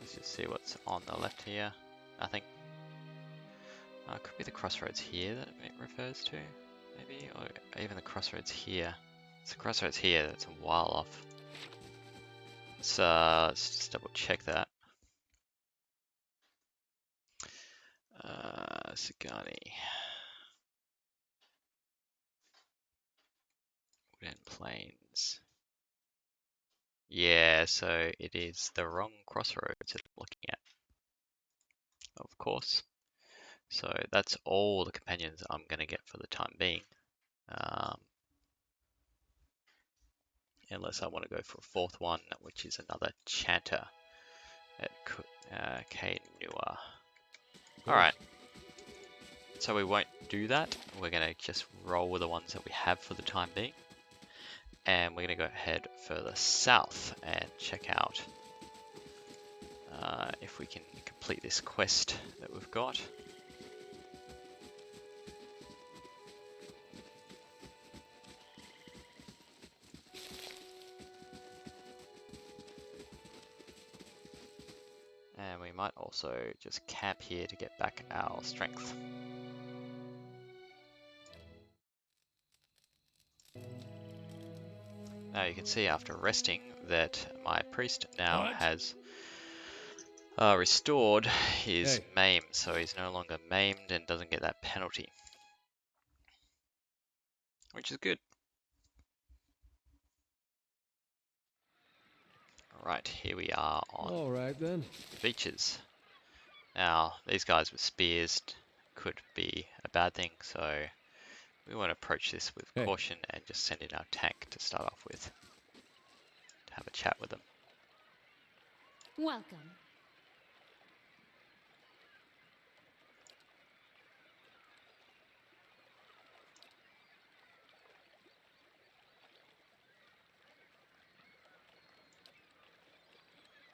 Let's just see what's on the left here. Nothing. Could be the crossroads here that it refers to, maybe, or even the crossroads here. It's the crossroads here that's a while off. Let's just double check that. Sagani. Woodend Plains. Yeah, so it is the wrong crossroads that I'm looking at, of course. So that's all the companions I'm going to get for the time being. Unless I want to go for a fourth one, which is another chanter at Kainua. Alright, so we won't do that. We're going to just roll with the ones that we have for the time being. And we're going to go ahead further south and check out if we can complete this quest that we've got. And we might also just camp here to get back our strength. Now you can see after resting that my priest now has restored his maim, so he's no longer maimed and doesn't get that penalty, which is good. Right, here we are on the beaches. Now, these guys with spears could be a bad thing, so we want to approach this with caution and just send in our tank to start off with, to have a chat with them. Welcome.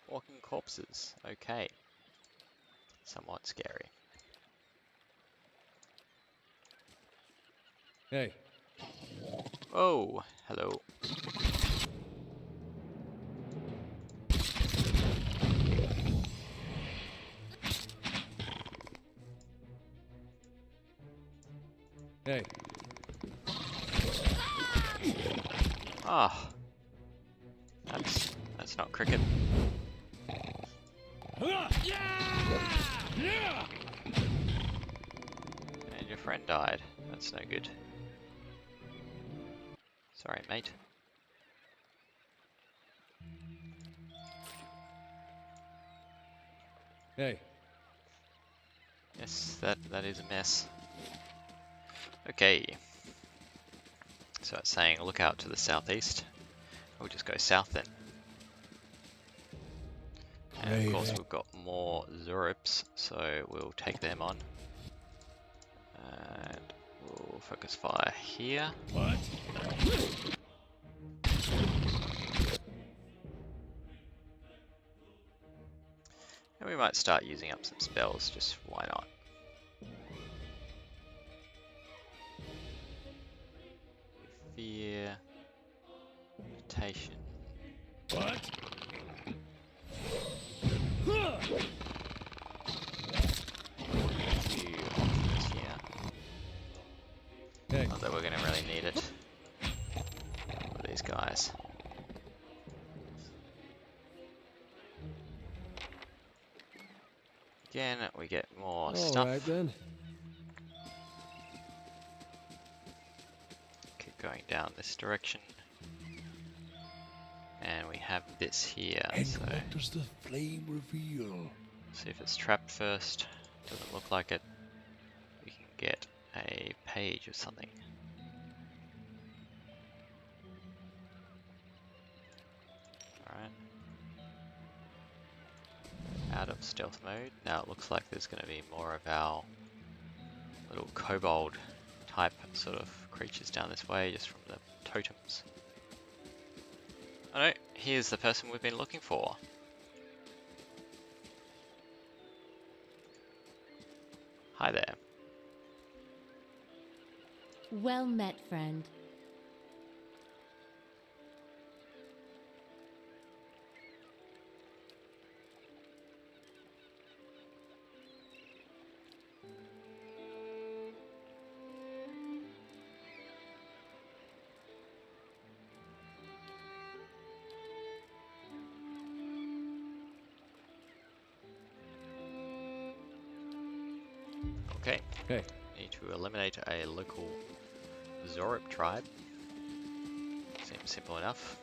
Walking corpses, okay. Somewhat scary. Hey. Oh, hello. Hey. Ah. That's not cricket. And your friend died. That's no good. Sorry, mate. Hey. Yes, that is a mess. Okay. So it's saying look out to the southeast. We'll just go south then. And of course we've got more Zurups, so we'll take them on. And we'll focus fire here. What? And we might start using up some spells, just why not? Fear, meditation. What? Few options here. Hey. Not that we're going to really need it for these guys. Again, we get more stuff. Alright then. Keep going down this direction. And we have this here, And so what does the flame reveal? see if it's trapped first. Doesn't look like it. We can get a page or something. stealth mode. Now it looks like there's going to be more of our little kobold type sort of creatures down this way, just from the totems. Oh no, here's the person we've been looking for. Hi there. Well met, friend. Okay, Hey, need to eliminate a local Zorip tribe. Seems simple enough.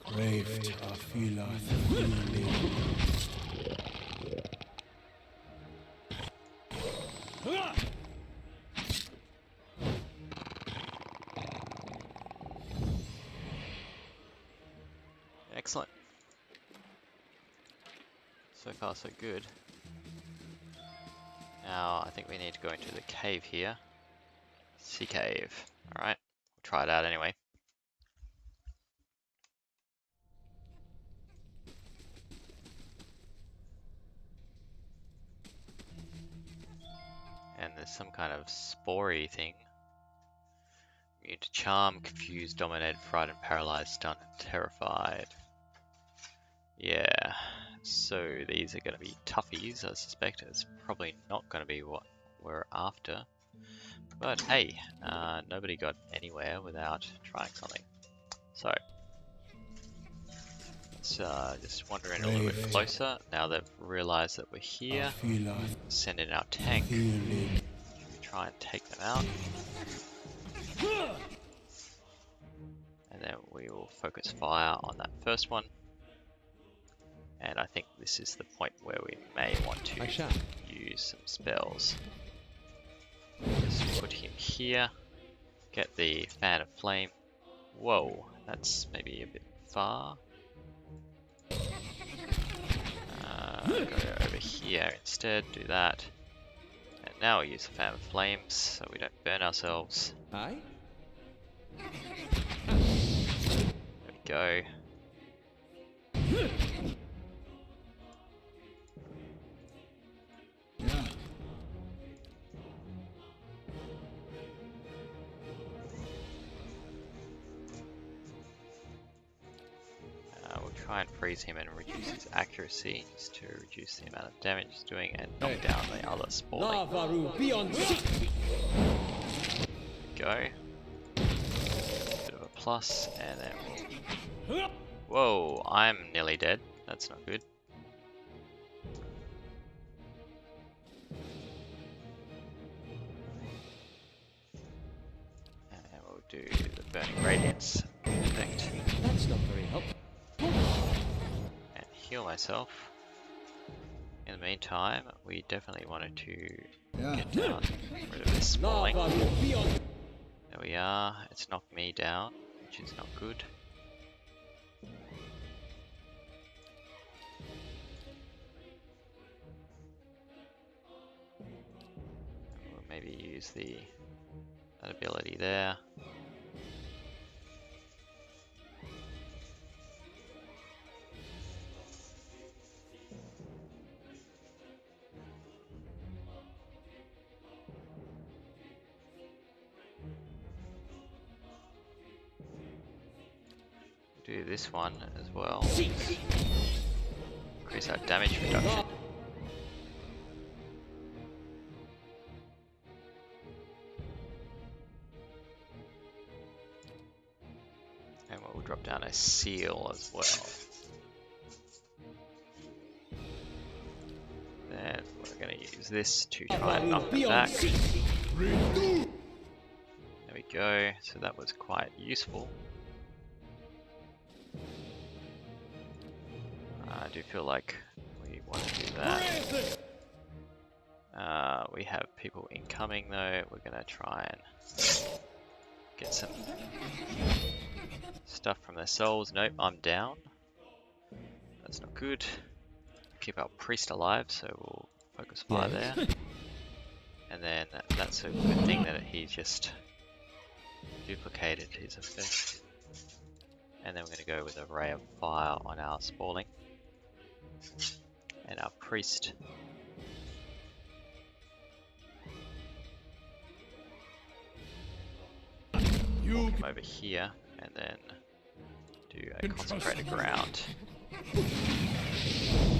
Craved Afila. Excellent. So far so good. Now I think we need to go into the cave here. Sea cave. Alright, we'll try it out anyway. And there's some kind of spory thing. You need to charm, confuse, dominate, frighten, paralyze, stun, and terrified. Yeah, so these are going to be toughies, I suspect. It's probably not going to be what we're after. But hey, nobody got anywhere without trying something. So, let's just wander in a little bit closer. Now they've realized that we're here. Send in our tank. Should we try and take them out? And then we will focus fire on that first one. And I think this is the point where we may want to use some spells. Just put him here. Get the fan of flame. Whoa, that's maybe a bit far. Go over here instead, do that. And now we'll use the fan of flames so we don't burn ourselves. hi. There we go. We'll try and freeze him and reduce his accuracy just to reduce the amount of damage he's doing and knock down the other spawning. Go. Bit of a plus, and then whoa, I'm nearly dead. That's not good. And we'll do the burning radiance effect. That's not very helpful. And heal myself. In the meantime, we definitely wanted to get down, rid of this spawning. There we are. It's knocked me down, which is not good. We'll maybe use that ability there. Do this one as well. Increase our damage reduction. And we'll drop down a seal as well. Then we're going to use this to try and knock them back. There we go. So that was quite useful. I do feel like we want to do that. We have people incoming though. We're gonna try and get some stuff from their souls. Nope, I'm down. That's not good. Keep our priest alive, so we'll focus fire there. And then that's a good thing that he just duplicated his effect. And then we're going to go with a ray of fire on our Spalling. And our priest. Walk him over here, and then do a consecrated ground.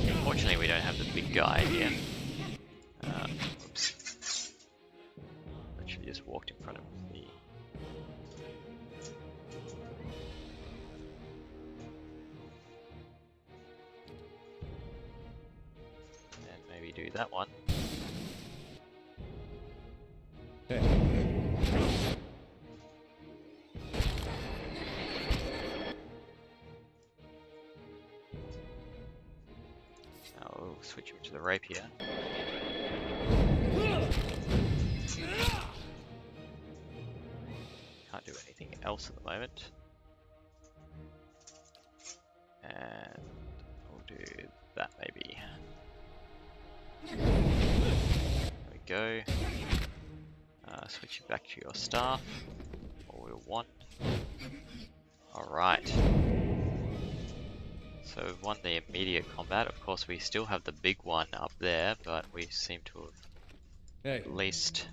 Unfortunately, we don't have the big guy here. Oops. Literally just walked in front of me. And maybe do that one. Now we'll switch him to the rapier. Can't do anything else at the moment. And we'll do that maybe. There we go. Switch it back to your staff. Or we'll want. Alright. So we've won the immediate combat. Of course we still have the big one up there, but we seem to have at least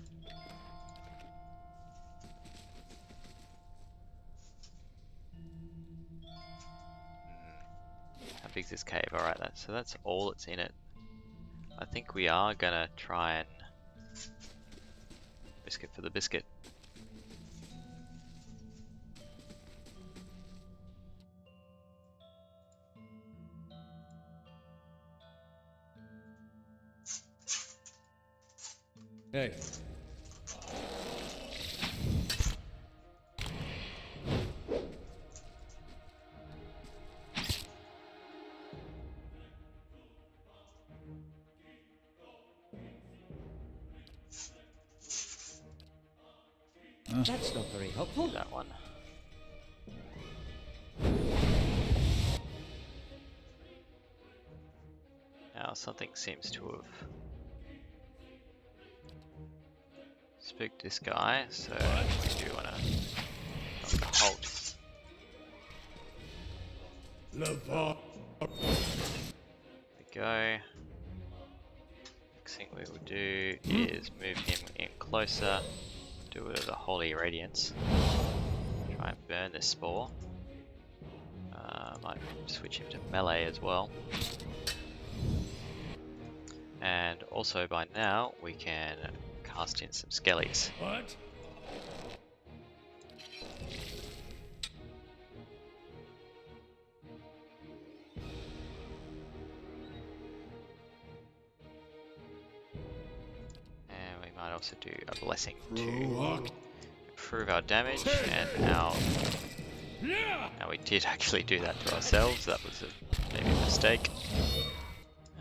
how big's this cave? Alright, so that's all that's in it. I think we are gonna try and biscuit for the biscuit. Hey. That's not very helpful. That one. Now something seems to have spooked this guy, so we do want to halt. There we go. Next thing we will do is move him in closer. Do it as a holy radiance. Try and burn this spore. Might switch him to melee as well. And also by now we can cast in some skellies. What? And we might also do a blessing to improve our damage and our... Now we did actually do that to ourselves, that was maybe a mistake.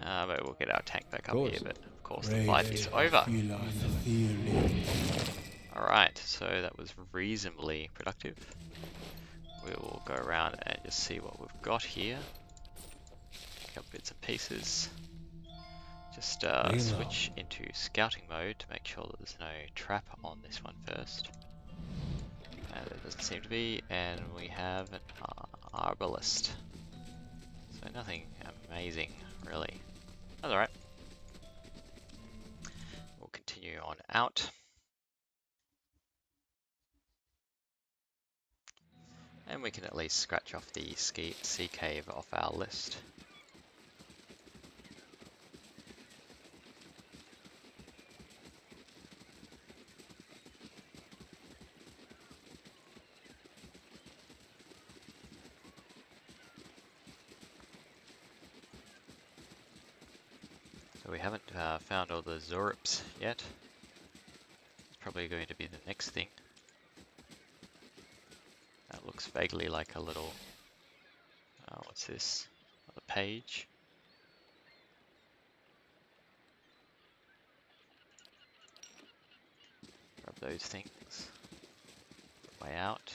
But we'll get our tank back up here, but of course the fight is over. Alright, so that was reasonably productive. We will go around and just see what we've got here. Pick up bits and pieces. Just switch into scouting mode to make sure that there's no trap on this one first. There doesn't seem to be, and we have an arbalist. So nothing amazing, really. That's alright. We'll continue on out. And we can at least scratch off the sea cave off our list. So we haven't found all the Zorips yet. It's probably going to be the next thing. That looks vaguely like a little... what's this? A page. those things. Way out.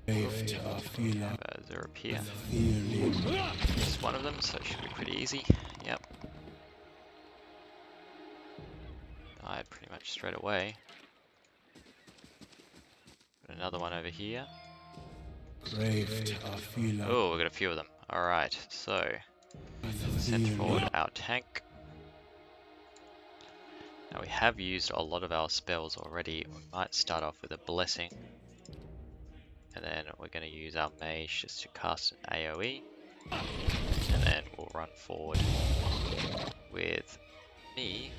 Have a zero here. Just one of them, so it should be pretty easy. Yep. Died pretty much straight away. Got another one over here. Oh, we got a few of them. Alright, so send forward our tank. Now we have used a lot of our spells already. We might start off with a blessing. And then we're going to use our mage just to cast an AoE. And then we'll run forward with me.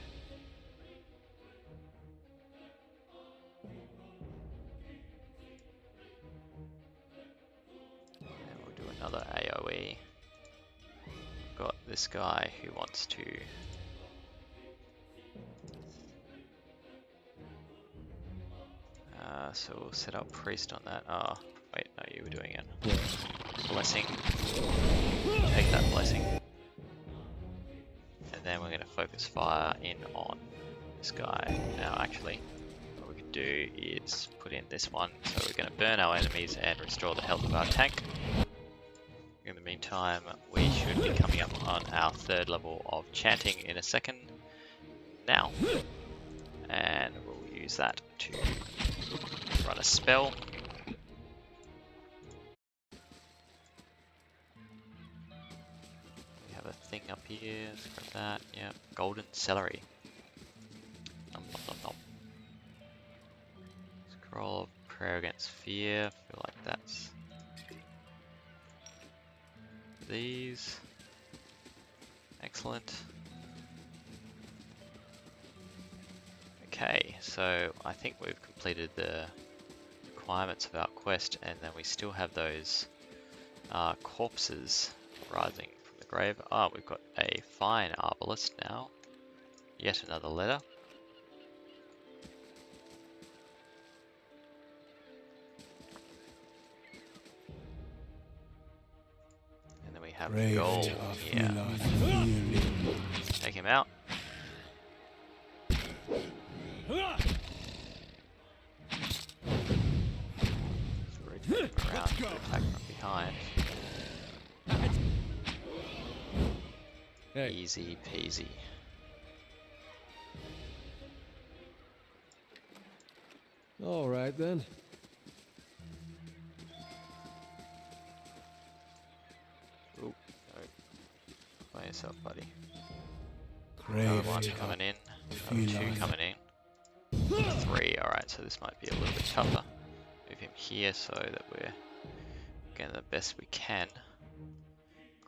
And we'll do another AoE. Got this guy who wants to so we'll set up priest on that. Oh, wait, no, you were doing it. Blessing. Take that blessing. And then we're going to focus fire in on this guy. Now, actually, what we can do is put in this one. So we're going to burn our enemies and restore the health of our tank. In the meantime, we should be coming up on our 3rd level of chanting in a second. Now. And we'll use that to run a spell. We have a thing up here, let's grab that, yeah, golden celery. Nom, nom, nom, nom. Scroll of prayer against fear, feel like that's these. Excellent. Okay, so I think we've completed the requirements of our quest, and then we still have those corpses rising from the grave. Oh, we've got a fine arbalist now. Yet another letter. And then we have gold here. Take him out. Around to attack from behind. Hey. Easy peasy. All right then. Ooh, no. By yourself, buddy. Another one coming in. Another 2 coming in. 3. Alright, so this might be a little bit tougher. Move him here so that we're getting the best we can.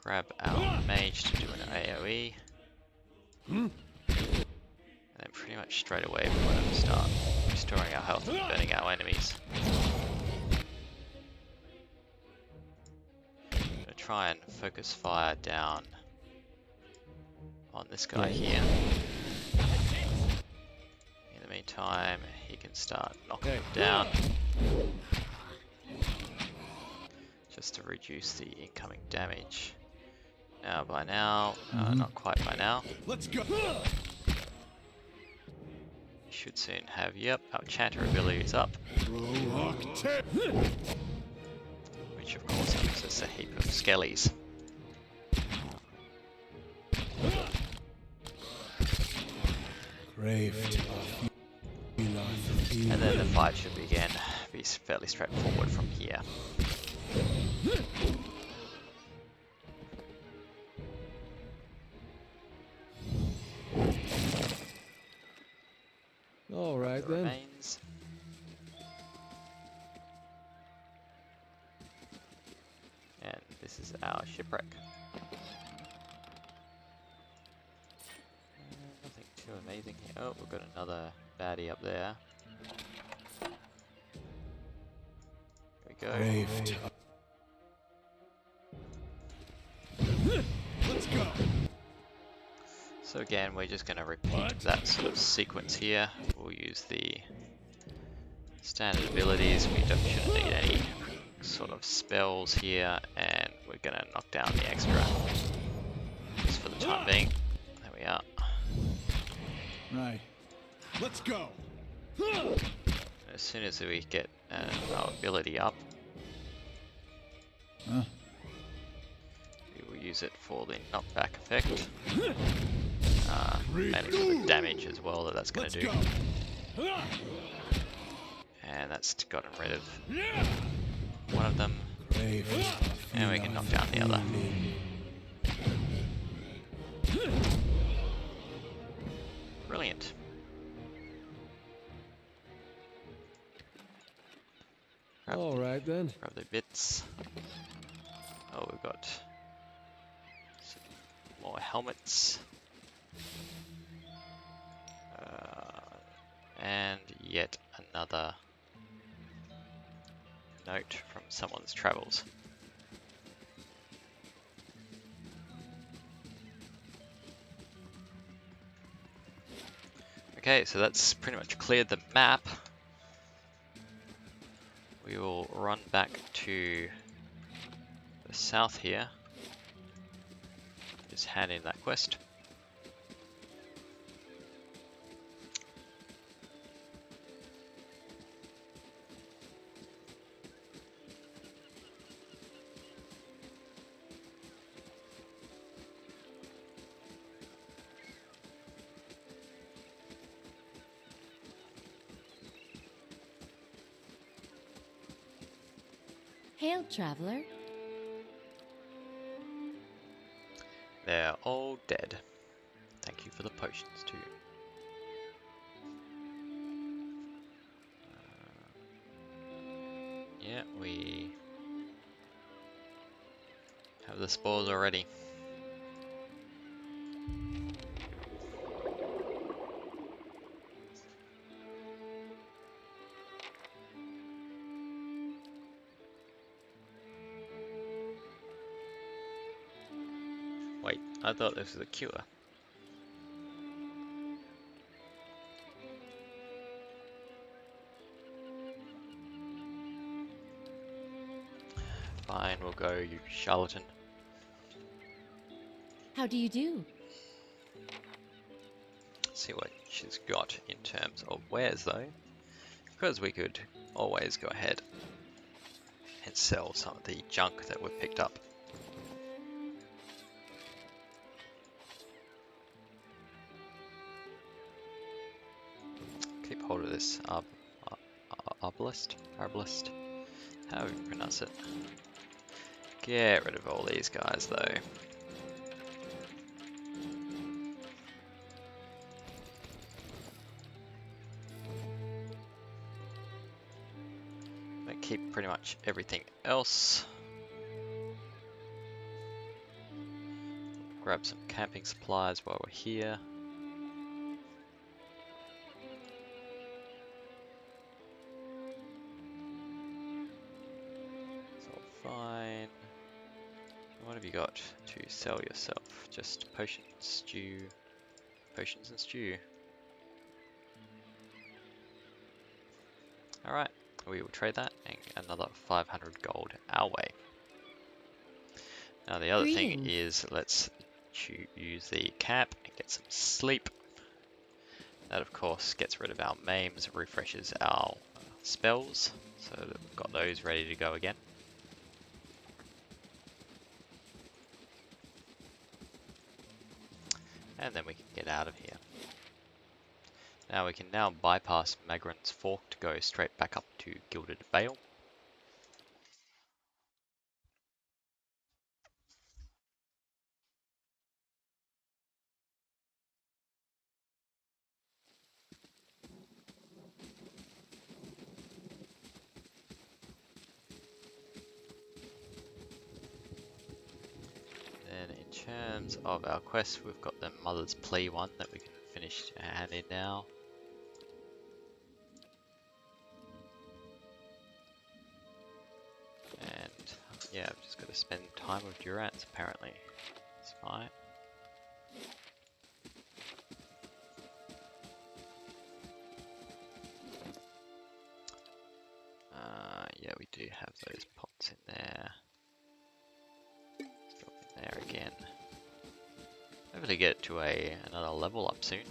Grab our mage to do an AoE. And then pretty much straight away we're going to start restoring our health and burning our enemies. I'm going to try and focus fire down on this guy here. In the meantime, he can start knocking them down. Just to reduce the incoming damage. Now, by now, not quite by now. Let's go. Should soon have, yep, our chanter ability is up. Which of course gives us a heap of skellies. And then the fight should begin. Be fairly straightforward from here. All right The then. remains. And this is our shipwreck. Nothing too amazing here. Oh, we've got another baddie up there. Here we go. Let's go. So again, we're just going to repeat that sort of sequence here. We'll use the standard abilities. We shouldn't need any sort of spells here, and we're going to knock down the extra just for the time being. There we are. Right. Let's go. As soon as we get our ability up, Huh? we will use it for the knockback effect. Mainly for the damage as well that's going to do. And that's gotten rid of one of them. And we can knock down the other. Brilliant. All right then. Grab the bits. Oh, we've got some more helmets. And yet another note from someone's travels. Okay, so that's pretty much cleared the map. We will run back to the south here. Just hand in that quest. Hail, traveler. They're all dead. Thank you for the potions too. Yeah, we have the spores already. Wait, I thought this was a cure. Fine, we'll go, you charlatan. How do you do? Let's see what she's got in terms of wares though. Because we could always go ahead and sell some of the junk that we've picked up. Keep hold of this arbalist, however you pronounce it. Get rid of all these guys though. And keep pretty much everything else. Grab some camping supplies while we're here. It's all fine. What have you got to sell yourself? Just potions, stew, potions and stew. Alright, we will trade that and another 500 gold our way. Now the other thing Greetings. is let's use the cap and get some sleep. That of course gets rid of our maims, refreshes our spells, so that we've got those ready to go again. And then we can get out of here. Now we can now bypass Magran's Fork to go straight back up to Gilded Vale. Then in terms of our quest, we've got the Mother's Plea one that we can finish and hand in now. And yeah, I've just got to spend time with Durance apparently. It's fine. Yeah, we do have those pots in there. Let's drop in there again. Hopefully get to another level up soon.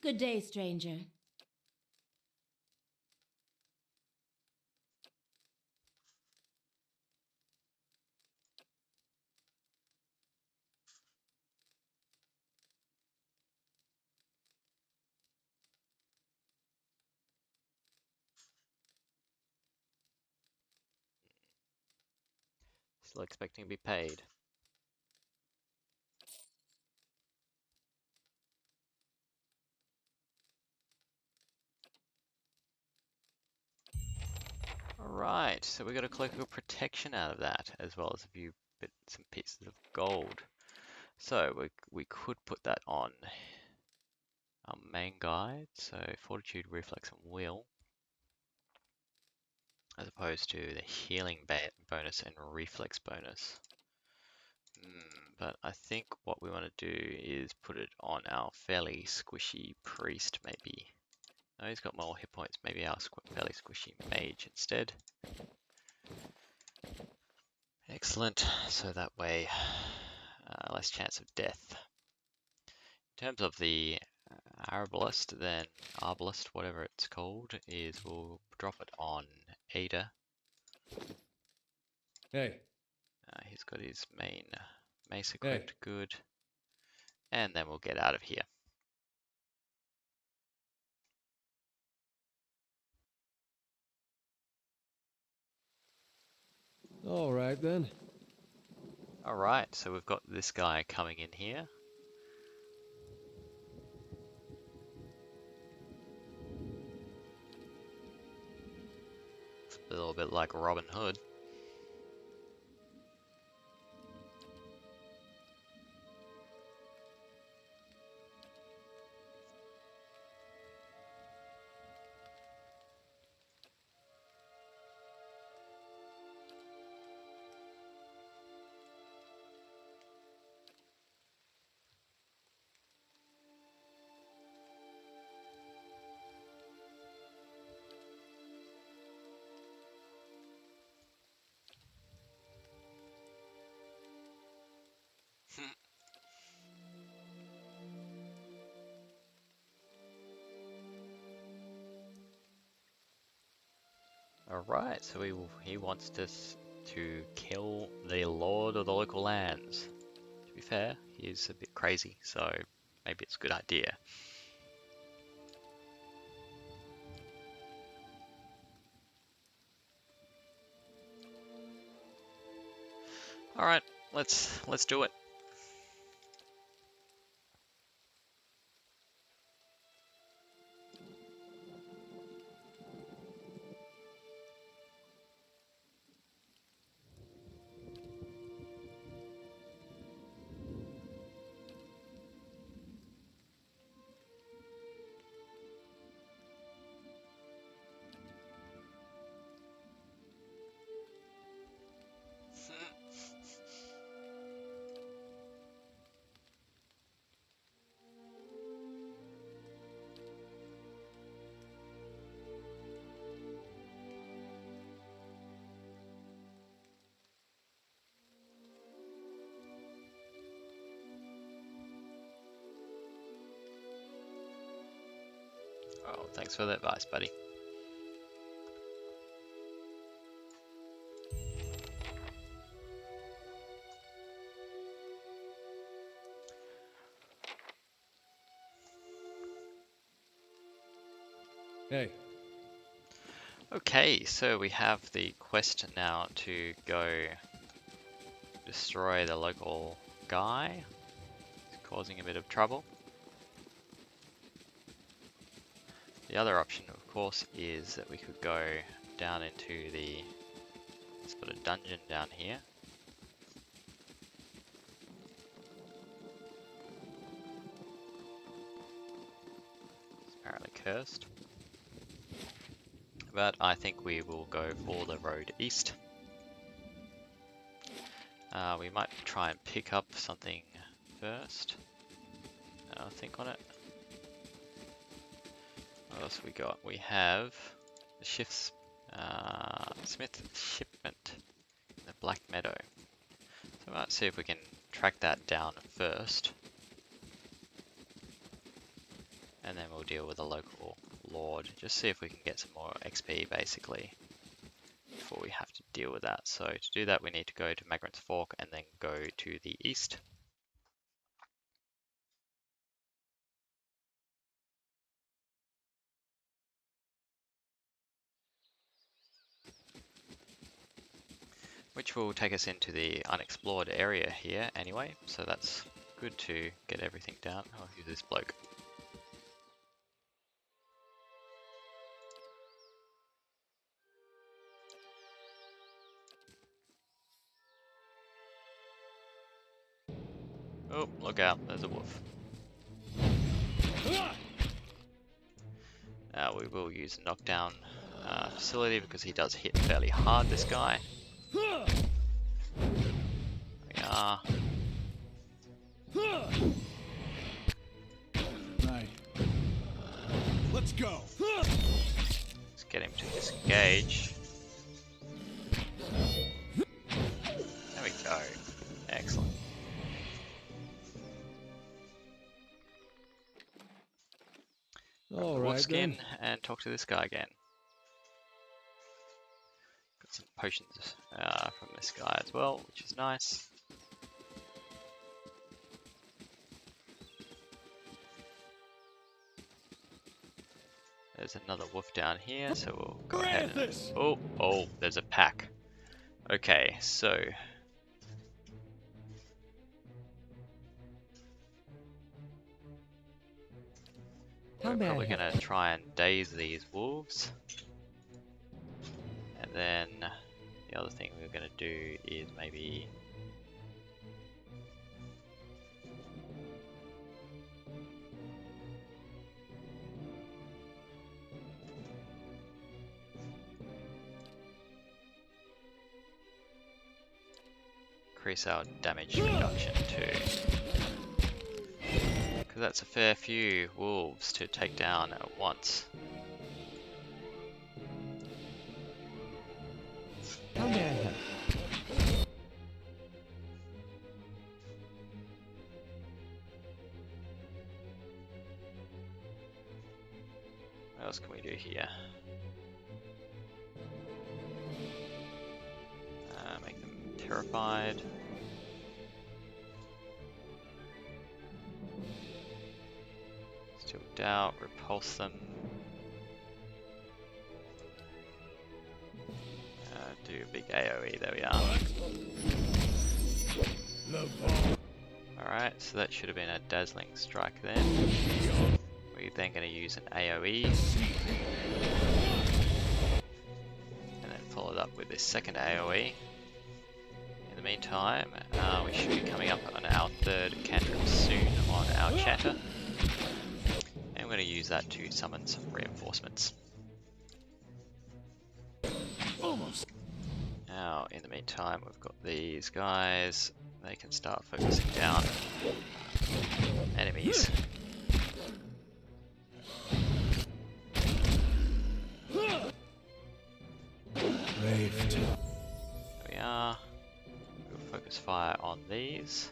Good day, stranger. Still expecting to be paid. Alright, so we got a cloak of protection out of that, as well as a few bits and pieces of gold. So we could put that on our main guide, so fortitude, reflex, and will, as opposed to the healing bonus and reflex bonus. But I think what we want to do is put it on our fairly squishy priest, maybe. No, he's got more hit points. Maybe our fairly squishy mage instead. Excellent. So that way, less chance of death. In terms of the Arbalist, then Arbalist, whatever it's called, is we'll drop it on Ada. Hey. He's got his main mace equipped, good. And then we'll get out of here. All right then. Alright, so we've got this guy coming in here. It's a little bit like Robin Hood. Alright, so he wants us to kill the lord of the local lands. To be fair, he is a bit crazy, so maybe it's a good idea. Alright, let's do it. Oh, thanks for the advice, buddy. Hey. Okay, so we have the quest now to go destroy the local guy. He's causing a bit of trouble. The other option, of course, is that we could go down into the sort of dungeon down here. It's apparently cursed. But I think we will go for the road east. We might try and pick up something first. Think on it. What else we got? We have the Smith shipment in the Black Meadow. So let's see if we can track that down first. And then we'll deal with the local lord. Just see if we can get some more XP basically before we have to deal with that. So to do that we need to go to Magrant's Fork and then go to the east. Which will take us into the unexplored area here anyway, so that's good to get everything down. Oh, who's this bloke? Oh, look out, there's a wolf. Now we will use a knockdown facility because he does hit fairly hard, this guy. There we are. Right. Let's go. Let's get him to disengage. There we go. Excellent. All Wolf right, skin then. and talk to this guy again. Got some potions from this guy as well, which is nice. There's another wolf down here, so we'll go ahead and... Oh, there's a pack. Okay, so... We're probably going to try and daze these wolves. And then the other thing we're going to do is maybe... increase our damage reduction too. Because that's a fair few wolves to take down at once. How may I help? What else can we do here? Make them terrified. Still doubt, repulse them. Do a big AoE, there we are. Alright, so that should have been a dazzling strike then. We're then going to use an AoE. And then follow it up with this second AoE. In the meantime, we should be coming up on our third cantrip soon on our chanter. And we're going to use that to summon some reinforcements. Almost. Now, in the meantime, we've got these guys. They can start focusing down enemies. Braved. There we are. We'll focus fire on these.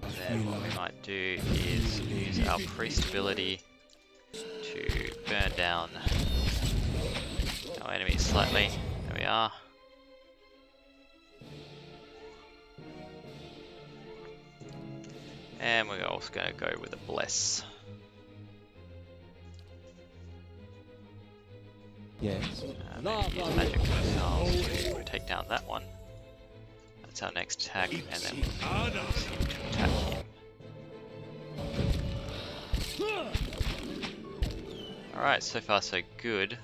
And then what we might do is use our priest ability to burn down our enemies slightly. There we are. And we're also going to go with a bless. Yes. Maybe use magic missiles to take down that one. That's our next attack, and then we'll use him to attack him. Alright, so far so good.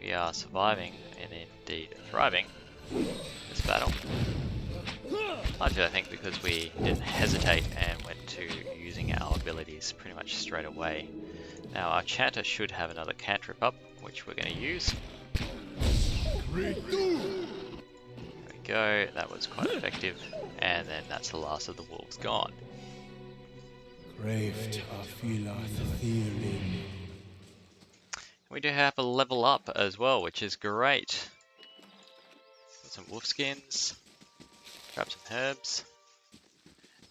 We are surviving and indeed thriving this battle. Largely I think because we didn't hesitate and went to using our abilities pretty much straight away. Now our chanter should have another cantrip up, which we're going to use. There we go, that was quite effective. And then that's the last of the wolves gone. We do have a level up as well, which is great. Got some wolf skins, grab some herbs.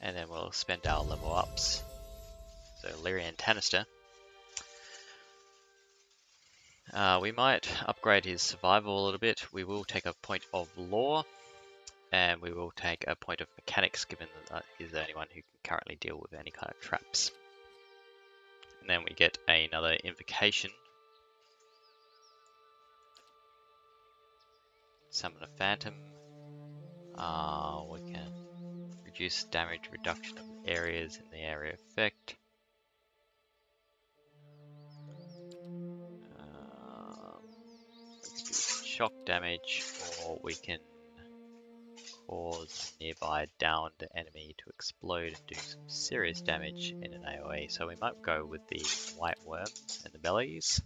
and then we'll spend our level ups. So Lyrian Tannister. We might upgrade his survival a little bit. We will take a point of lore, and we will take a point of mechanics, given that he's the only one who can currently deal with any kind of traps. And then we get another invocation. Summon a phantom. We can reduce damage reduction of areas in the area effect. We can do shock damage, or we can cause a nearby downed enemy to explode and do some serious damage in an AoE. So we might go with the white worms and the bellies.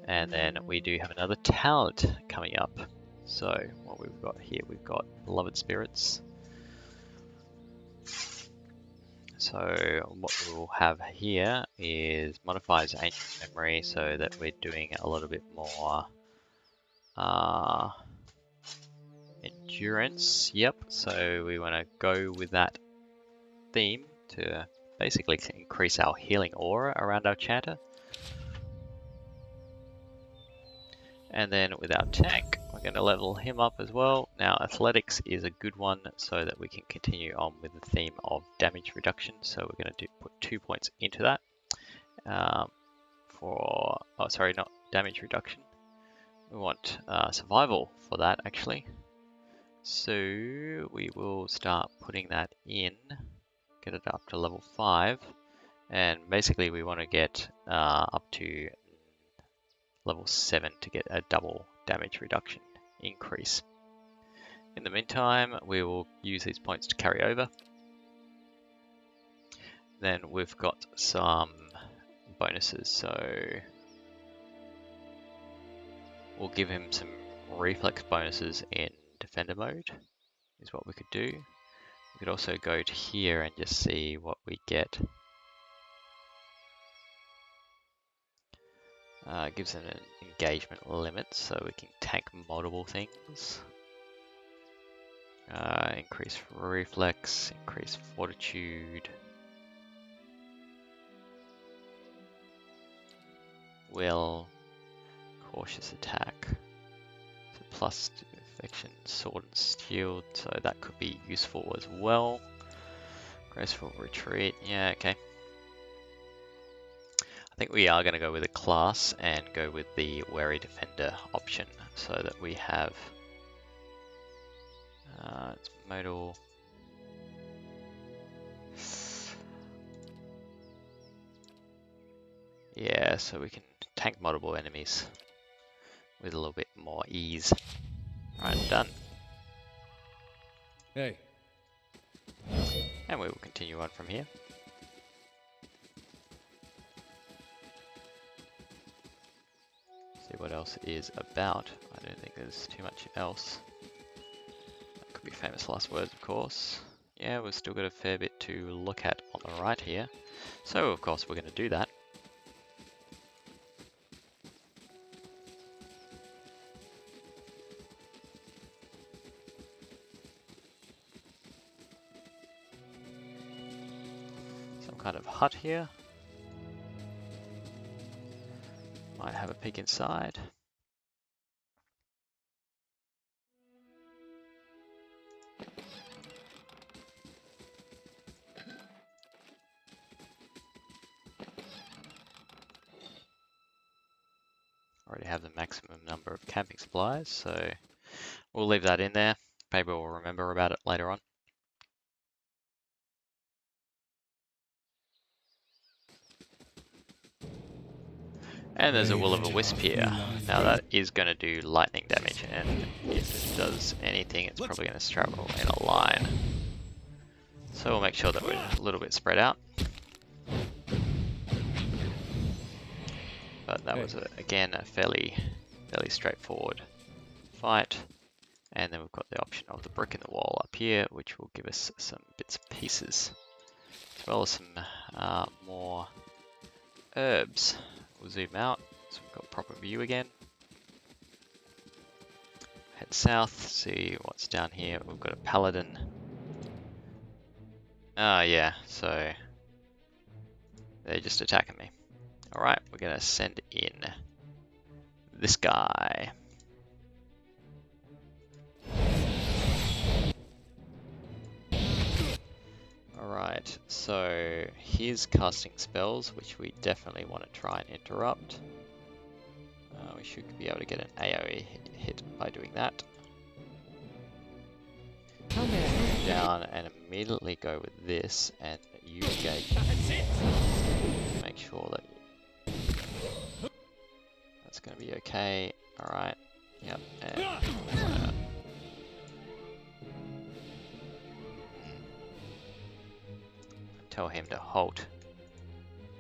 And then we do have another talent coming up. So what we've got here, we've got Beloved Spirits. So what we'll have here is modifies Ancient Memory, so that we're doing a little bit more endurance. Yep, so we want to go with that theme to basically increase our healing aura around our chanter. And then with our tank, we're going to level him up as well. Now athletics is a good one so that we can continue on with the theme of damage reduction. So we're going to put 2 points into that sorry, not damage reduction. We want survival for that actually. So we will start putting that in, get it up to level 5. And basically we want to get up to level 7 to get a double damage reduction increase. In the meantime, we will use these points to carry over. Then we've got some bonuses, so we'll give him some reflex bonuses in defender mode, is what we could do. We could also go to here and just see what we get. It gives it an engagement limit, so we can tank multiple things. Increase reflex, increase fortitude, will, cautious attack, so plus affection, sword and shield, so that could be useful as well. Graceful retreat, yeah, okay. I think we are going to go with a class and go with the wary defender option, so that we have it's modal. Yeah, so we can tank multiple enemies with a little bit more ease. Right, done. Hey. And we will continue on from here. See what else it is about. I don't think there's too much else. That could be famous last words, of course. Yeah, we've still got a fair bit to look at on the right here. So, of course, we're going to do that. Some kind of hut here. Might have a peek inside. Already have the maximum number of camping supplies, so we'll leave that in there. Maybe we'll remember about it later on. And there's a will-o'-the-wisp here. Now that is going to do lightning damage, and if it does anything, it's probably going to travel in a line. So we'll make sure that we're a little bit spread out. But that was, again, a fairly straightforward fight. And then we've got the option of the brick in the wall up here, which will give us some bits and pieces, as well as some more herbs. We'll zoom out, so we've got proper view again. Head south, see what's down here. We've got a paladin Oh yeah, so they're just attacking me. Alright, we're gonna send in this guy. Alright, so he's casting spells, which we definitely want to try and interrupt. We should be able to get an AoE hit by doing that. Move down and immediately go with this and use gauge. Make sure that that's going to be okay. Alright, yep, and tell him to halt.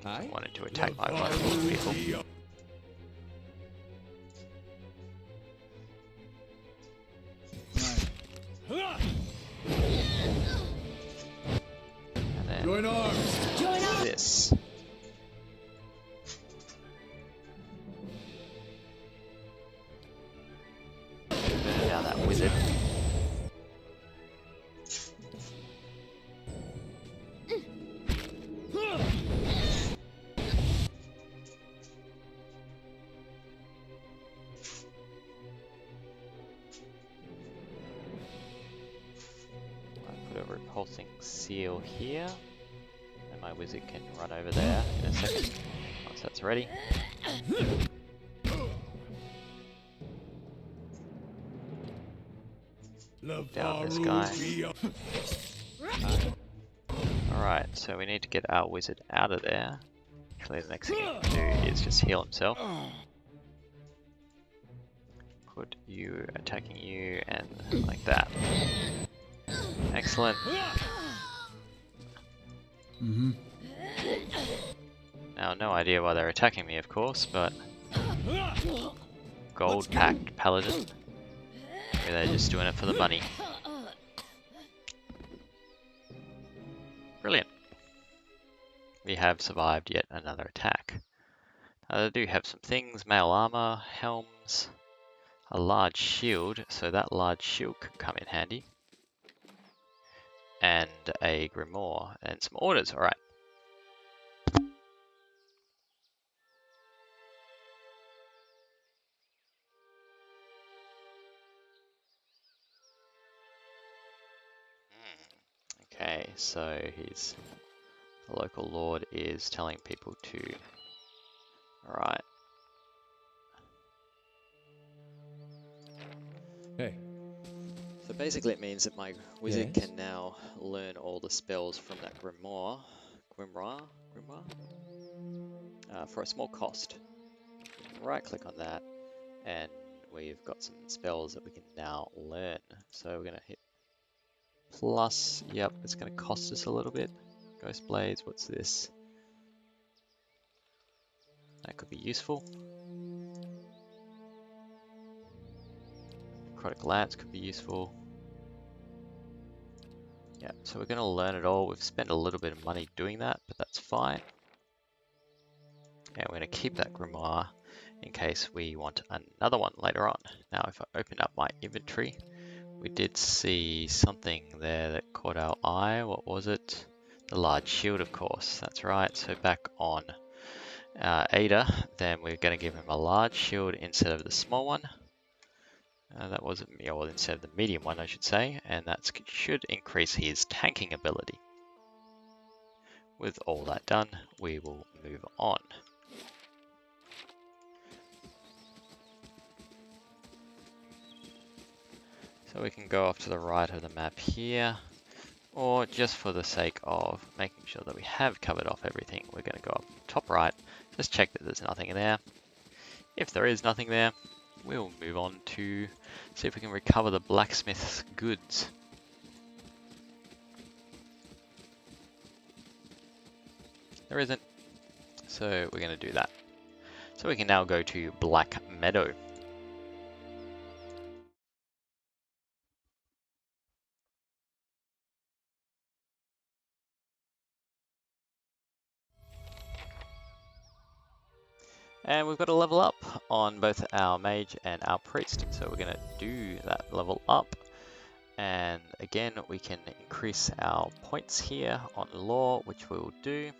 I wanted to attack my rival vehicle. And then Join arms. this. Now that wizard. Put a repulsing seal here, and my wizard can run over there in a second once that's ready. Down this guy. Alright, so we need to get our wizard out of there. Actually, the next thing he can do is just heal himself. Put you attacking you and like that. Excellent. Now, no idea why they're attacking me, of course, but gold-packed paladin. Maybe they're just doing it for the money. Brilliant. We have survived yet another attack. They do have some things: mail armor, helms, a large shield, so that large shield could come in handy, and a grimoire, and some orders. Alright. Okay, so he's the local lord is telling people to. Alright. Hey. So basically it means that my wizard can now learn all the spells from that grimoire, for a small cost. Right click on that, and we've got some spells that we can now learn. So we're gonna hit plus, yep, it's gonna cost us a little bit. Ghost Blades, what's this? That could be useful. Necrotic Lance could be useful. Yeah, so we're going to learn it all. We've spent a little bit of money doing that, but that's fine. And we're going to keep that grimoire in case we want another one later on. Now, if I open up my inventory, we did see something there that caught our eye. What was it? The large shield, of course. That's right. So back on Ada, then we're going to give him a large shield instead of the small one. That was, well, instead of the medium one, I should say, and that should increase his tanking ability. With all that done, we will move on. So we can go off to the right of the map here, or just for the sake of making sure that we have covered off everything, we're going to go up top right, just check that there's nothing in there. If there is nothing there, we'll move on to see if we can recover the blacksmith's goods. There isn't, so we're going to do that. So we can now go to Black Meadow. And we've got to level up on both our mage and our priest. So we're going to do that level up. And again, we can increase our points here on law, which we will do.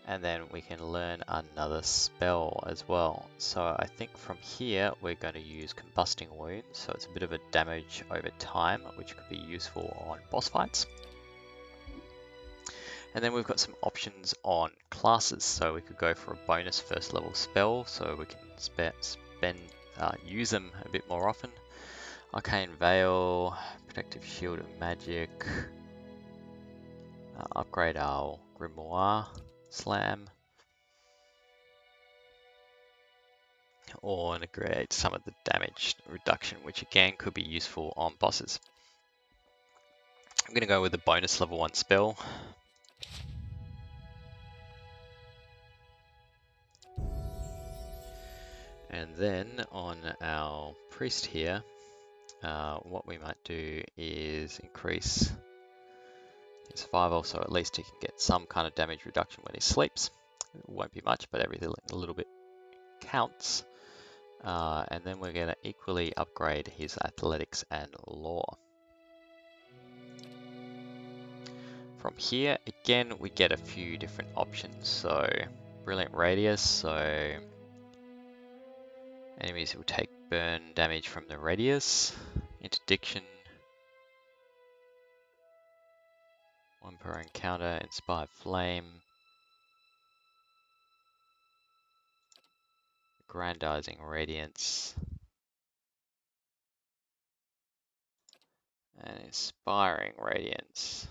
And then we can learn another spell as well. So I think from here, we're going to use Combusting Wounds. So it's a bit of a damage over time, which could be useful on boss fights. And then we've got some options on classes. So we could go for a bonus first level spell, so we can use them a bit more often. Arcane Veil, Protective Shield of Magic, upgrade our Grimoire Slam, or negate some of the damage reduction, which again could be useful on bosses. I'm going to go with the bonus level 1 spell. And then on our priest here, what we might do is increase his survival, so at least he can get some kind of damage reduction when he sleeps. It won't be much, but everything a little bit counts. And then we're going to equally upgrade his athletics and lore. From here, again, we get a few different options. So, Brilliant Radius, so enemies will take burn damage from the radius. Interdiction, 1 per encounter. Inspired Flame, Aggrandizing Radiance, and Inspiring Radiance.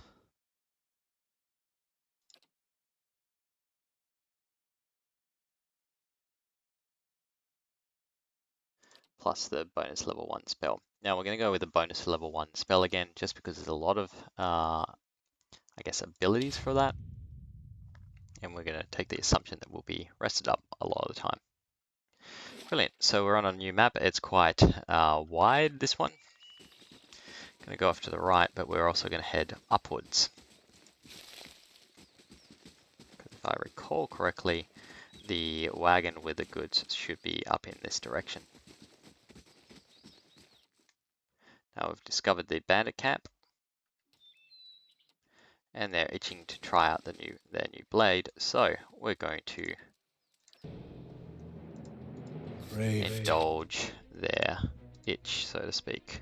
Plus the bonus level 1 spell. Now we're going to go with the bonus level 1 spell again, just because there's a lot of, I guess, abilities for that. And we're going to take the assumption that we'll be rested up a lot of the time. Brilliant. So we're on a new map. It's quite wide, this one. Going to go off to the right, but we're also going to head upwards. If I recall correctly, the wagon with the goods should be up in this direction. Now we've discovered the bandit camp, and they're itching to try out their new blade. So we're going to indulge their itch, so to speak.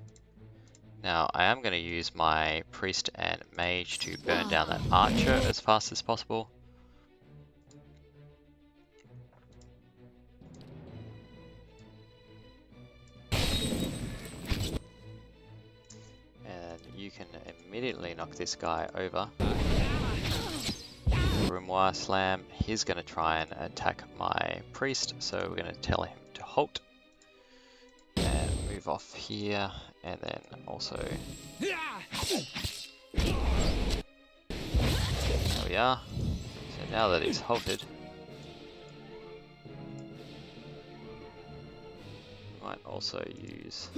Now I am going to use my priest and mage to burn down that archer as fast as possible. And you can immediately knock this guy over. Grimoire Slam, he's going to try and attack my priest, so we're going to tell him to halt. And move off here, and then also... There we are. So now that he's halted, we might also use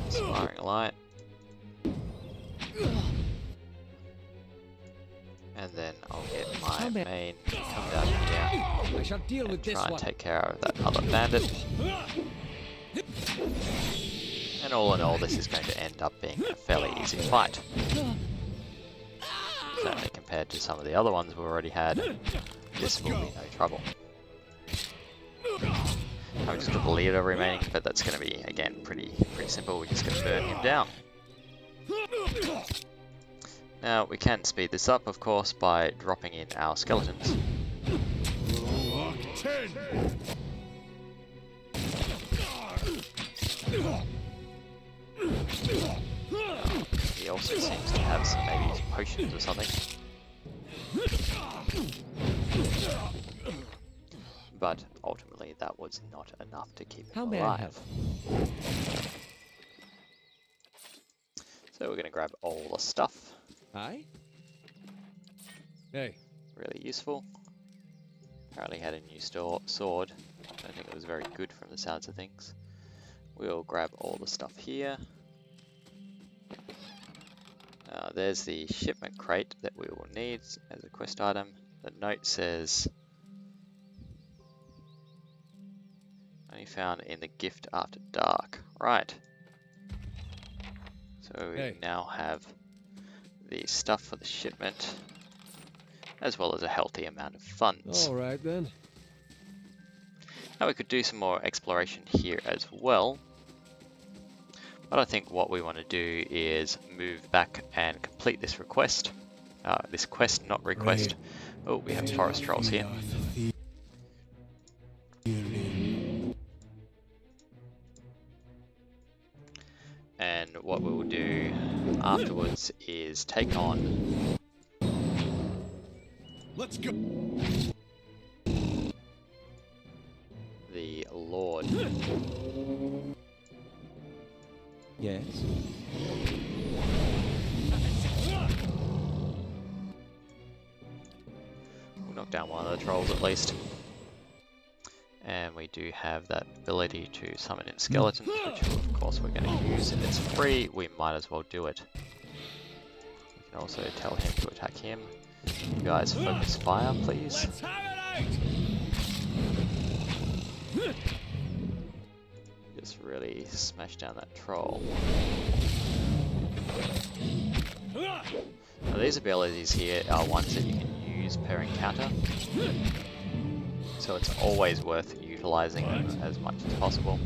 Inspiring Light. And then I'll get my main to come down here I shall deal with and this try and one. take care of that other bandit. And all in all, this is going to end up being a fairly easy fight. Certainly compared to some of the other ones we've already had, this will be no trouble. I've just got the leader remaining, but that's going to be, again, pretty simple. We're just going to burn him down. Now, we can speed this up, of course, by dropping in our skeletons. He also seems to have some maybe potions or something. But ultimately, that was not enough to keep him alive. So we're going to grab all the stuff. Hi? Hey. Really useful. Apparently had a new sword. I don't think it was very good from the sounds of things. We'll grab all the stuff here. There's the shipment crate that we will need as a quest item. The note says, only found in the gift after dark. Right. So we Hey. now have the stuff for the shipment, as well as a healthy amount of funds. All right then. Now we could do some more exploration here as well. But I think what we want to do is move back and complete this request. This quest, not request. Oh, we have forest trolls here. And what we will do afterwards is take on... Let's go. the Lord. Yes. We'll knock down one of the trolls at least. And we do have that ability to summon in skeletons, which of course we're going to use. If it's free, we might as well do it. We can also tell him to attack him. You guys focus fire, please. Let's have it out. Just really smash down that troll. Now these abilities here are ones that you can use per encounter. So it's always worth utilizing them as much as possible.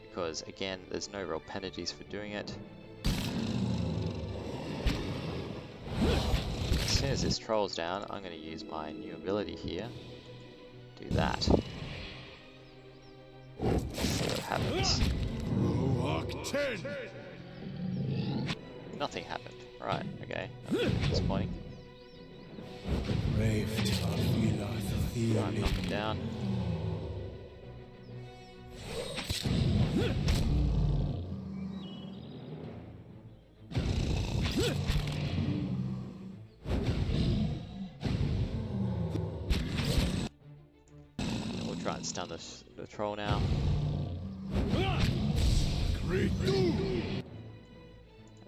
Because again, there's no real penalties for doing it. As soon as this troll's down, I'm going to use my new ability here. Do that. See what happens. Rohawk 10. Nothing happened. Right, okay. That's a bit disappointing. Try and knock him down. We'll try and stun the troll now. Great. That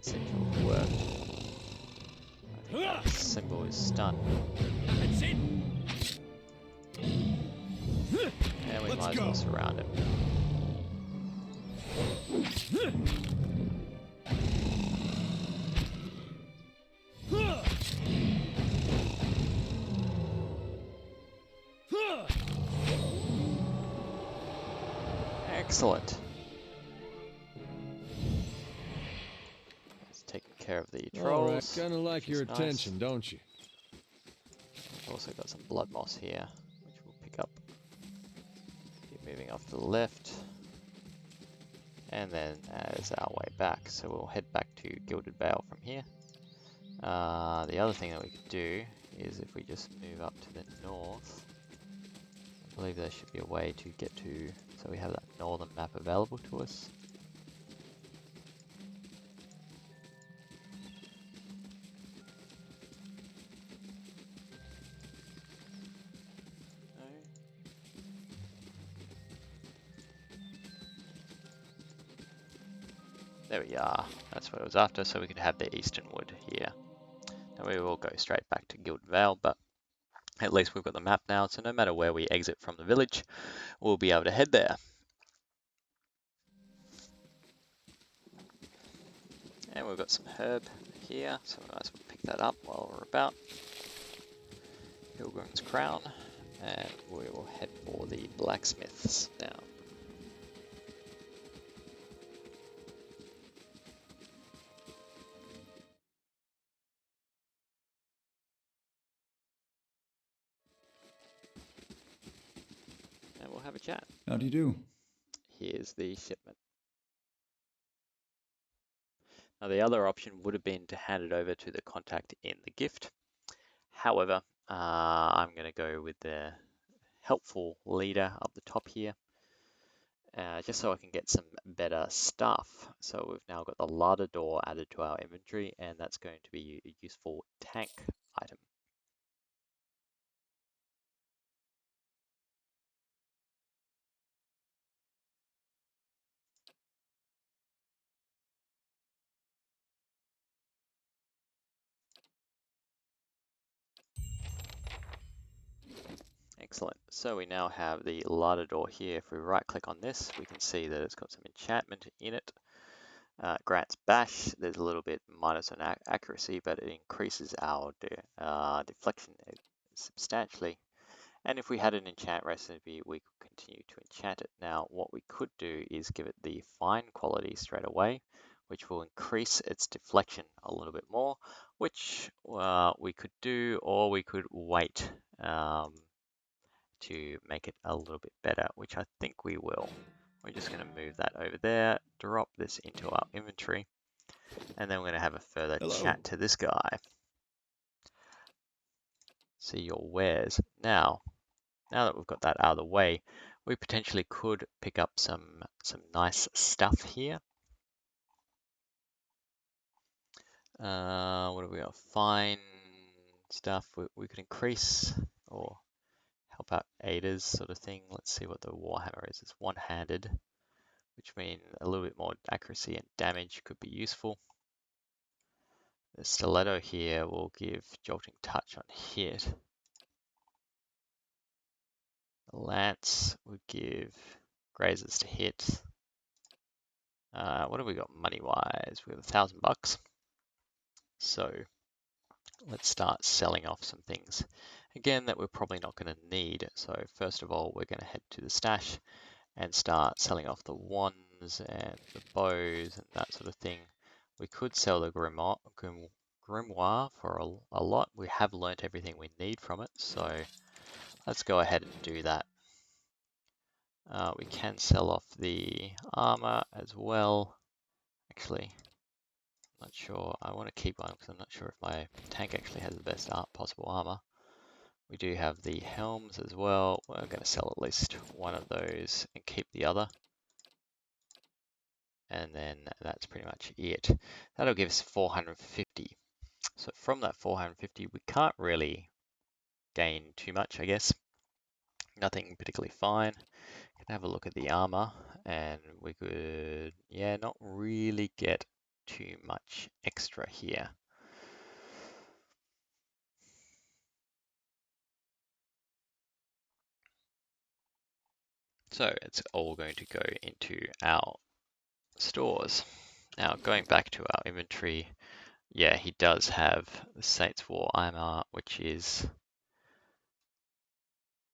seems to have worked. I think that symbol is stun. That's it. And we Let's might as go. well surround him. Excellent. It's taking care of the All trolls. right. Kind of like which is your nice. attention, don't you? We've also got some blood moss here, which we'll pick up. Keep moving off to the left. And then as our way back. So we'll head back to Gilded Vale from here. The other thing that we could do is if we just move up to the north. I believe there should be a way to get to, so we have that northern map available to us. No. There we are, that's what it was after, so we could have the eastern wood here. And we will go straight back to Gilded Vale, but at least we've got the map now, so no matter where we exit from the village, we'll be able to head there. And we've got some herb here, so we might as well pick that up while we're about. Pilgrim's Crown, and we will head for the blacksmiths now. And we'll have a chat. How do you do? Here's the shipment. Now the other option would have been to hand it over to the contact in the gift. However, I'm going to go with the helpful leader up the top here, just so I can get some better stuff. So we've now got the larder door added to our inventory, and that's going to be a useful tank item. Excellent. So we now have the larder door here. If we right click on this, we can see that it's got some enchantment in it. Grants bash. There's a little bit minus on accuracy, but it increases our deflection substantially. And if we had an enchant recipe, we could continue to enchant it. Now, what we could do is give it the fine quality straight away, which will increase its deflection a little bit more, which we could do, or we could wait to make it a little bit better, which I think we will. We're just going to move that over there, drop this into our inventory, and then we're going to have a further chat to this guy. See your wares. Now that we've got that out of the way, we potentially could pick up some nice stuff here. What do we got? Fine stuff. We could increase or help out aiders sort of thing. Let's see what the Warhammer is. It's one-handed, which means a little bit more accuracy and damage could be useful. The stiletto here will give jolting touch on hit. The lance would give grazers to hit. What have we got money-wise? We have $1,000. So let's start selling off some things again that we're probably not going to need. So first of all, we're going to head to the stash and start selling off the wands and the bows and that sort of thing. We could sell the grimoire for a lot. We have learnt everything we need from it, so let's go ahead and do that. We can sell off the armor as well. Actually, I'm not sure. I want to keep one because I'm not sure if my tank actually has the best possible armor. We do have the helms as well. We're going to sell at least one of those and keep the other. And then that's pretty much it. That'll give us 450. So from that 450, we can't really gain too much, I guess. Nothing particularly fine. Can have a look at the armor, and we could, yeah, not really get too much extra here. So it's all going to go into our stores. Now going back to our inventory, yeah, he does have the Saints War armor, which is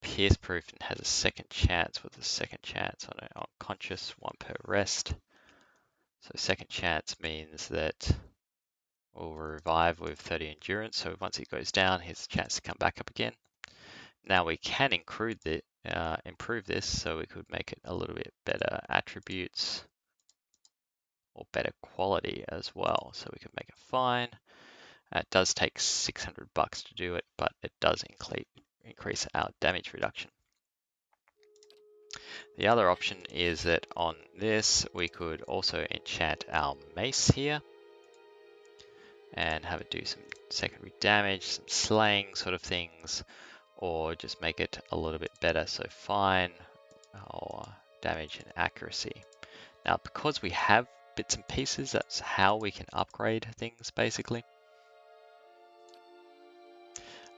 pierce proof and has a second chance with a second chance on an unconscious, one per rest. So second chance means that we'll revive with 30 endurance. So once it goes down, he has a chance to come back up again. Now we can improve this, so we could make it a little bit better attributes or better quality as well. So we could make it fine. It does take $600 to do it, but it does increase our damage reduction. The other option is that on this, we could also enchant our mace here and have it do some secondary damage, some slaying sort of things, or just make it a little bit better. So fine or damage and accuracy. Now, because we have bits and pieces, that's how we can upgrade things basically.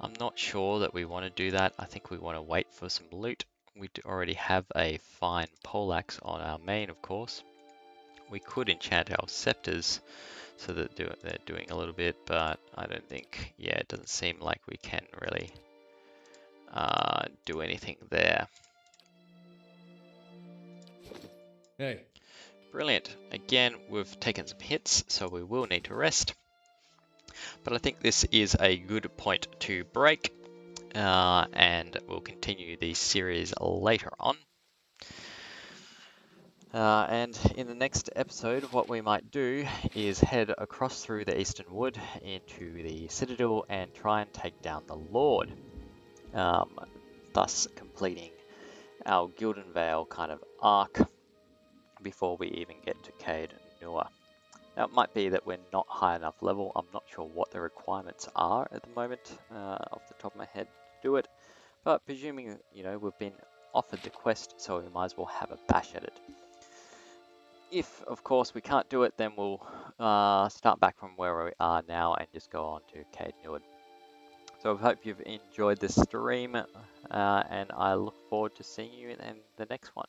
I'm not sure that we want to do that. I think we want to wait for some loot. We already have a fine poleaxe on our main, of course. We could enchant our scepters so that they're doing a little bit, but I don't think, yeah, it doesn't seem like we can really do anything there. Hey. Brilliant. Again, we've taken some hits, so we will need to rest. But I think this is a good point to break, and we'll continue the series later on. And in the next episode, what we might do is head across through the Eastern Wood into the Citadel and try and take down the Lord, thus completing our Gildenvale kind of arc before we even get to Caed Nua. Now, it might be that we're not high enough level. I'm not sure what the requirements are at the moment, off the top of my head, to do it. But presuming, you know, we've been offered the quest, so we might as well have a bash at it. If, of course, we can't do it, then we'll start back from where we are now and just go on to Caed Nua. So I hope you've enjoyed this stream, and I look forward to seeing you in the next one.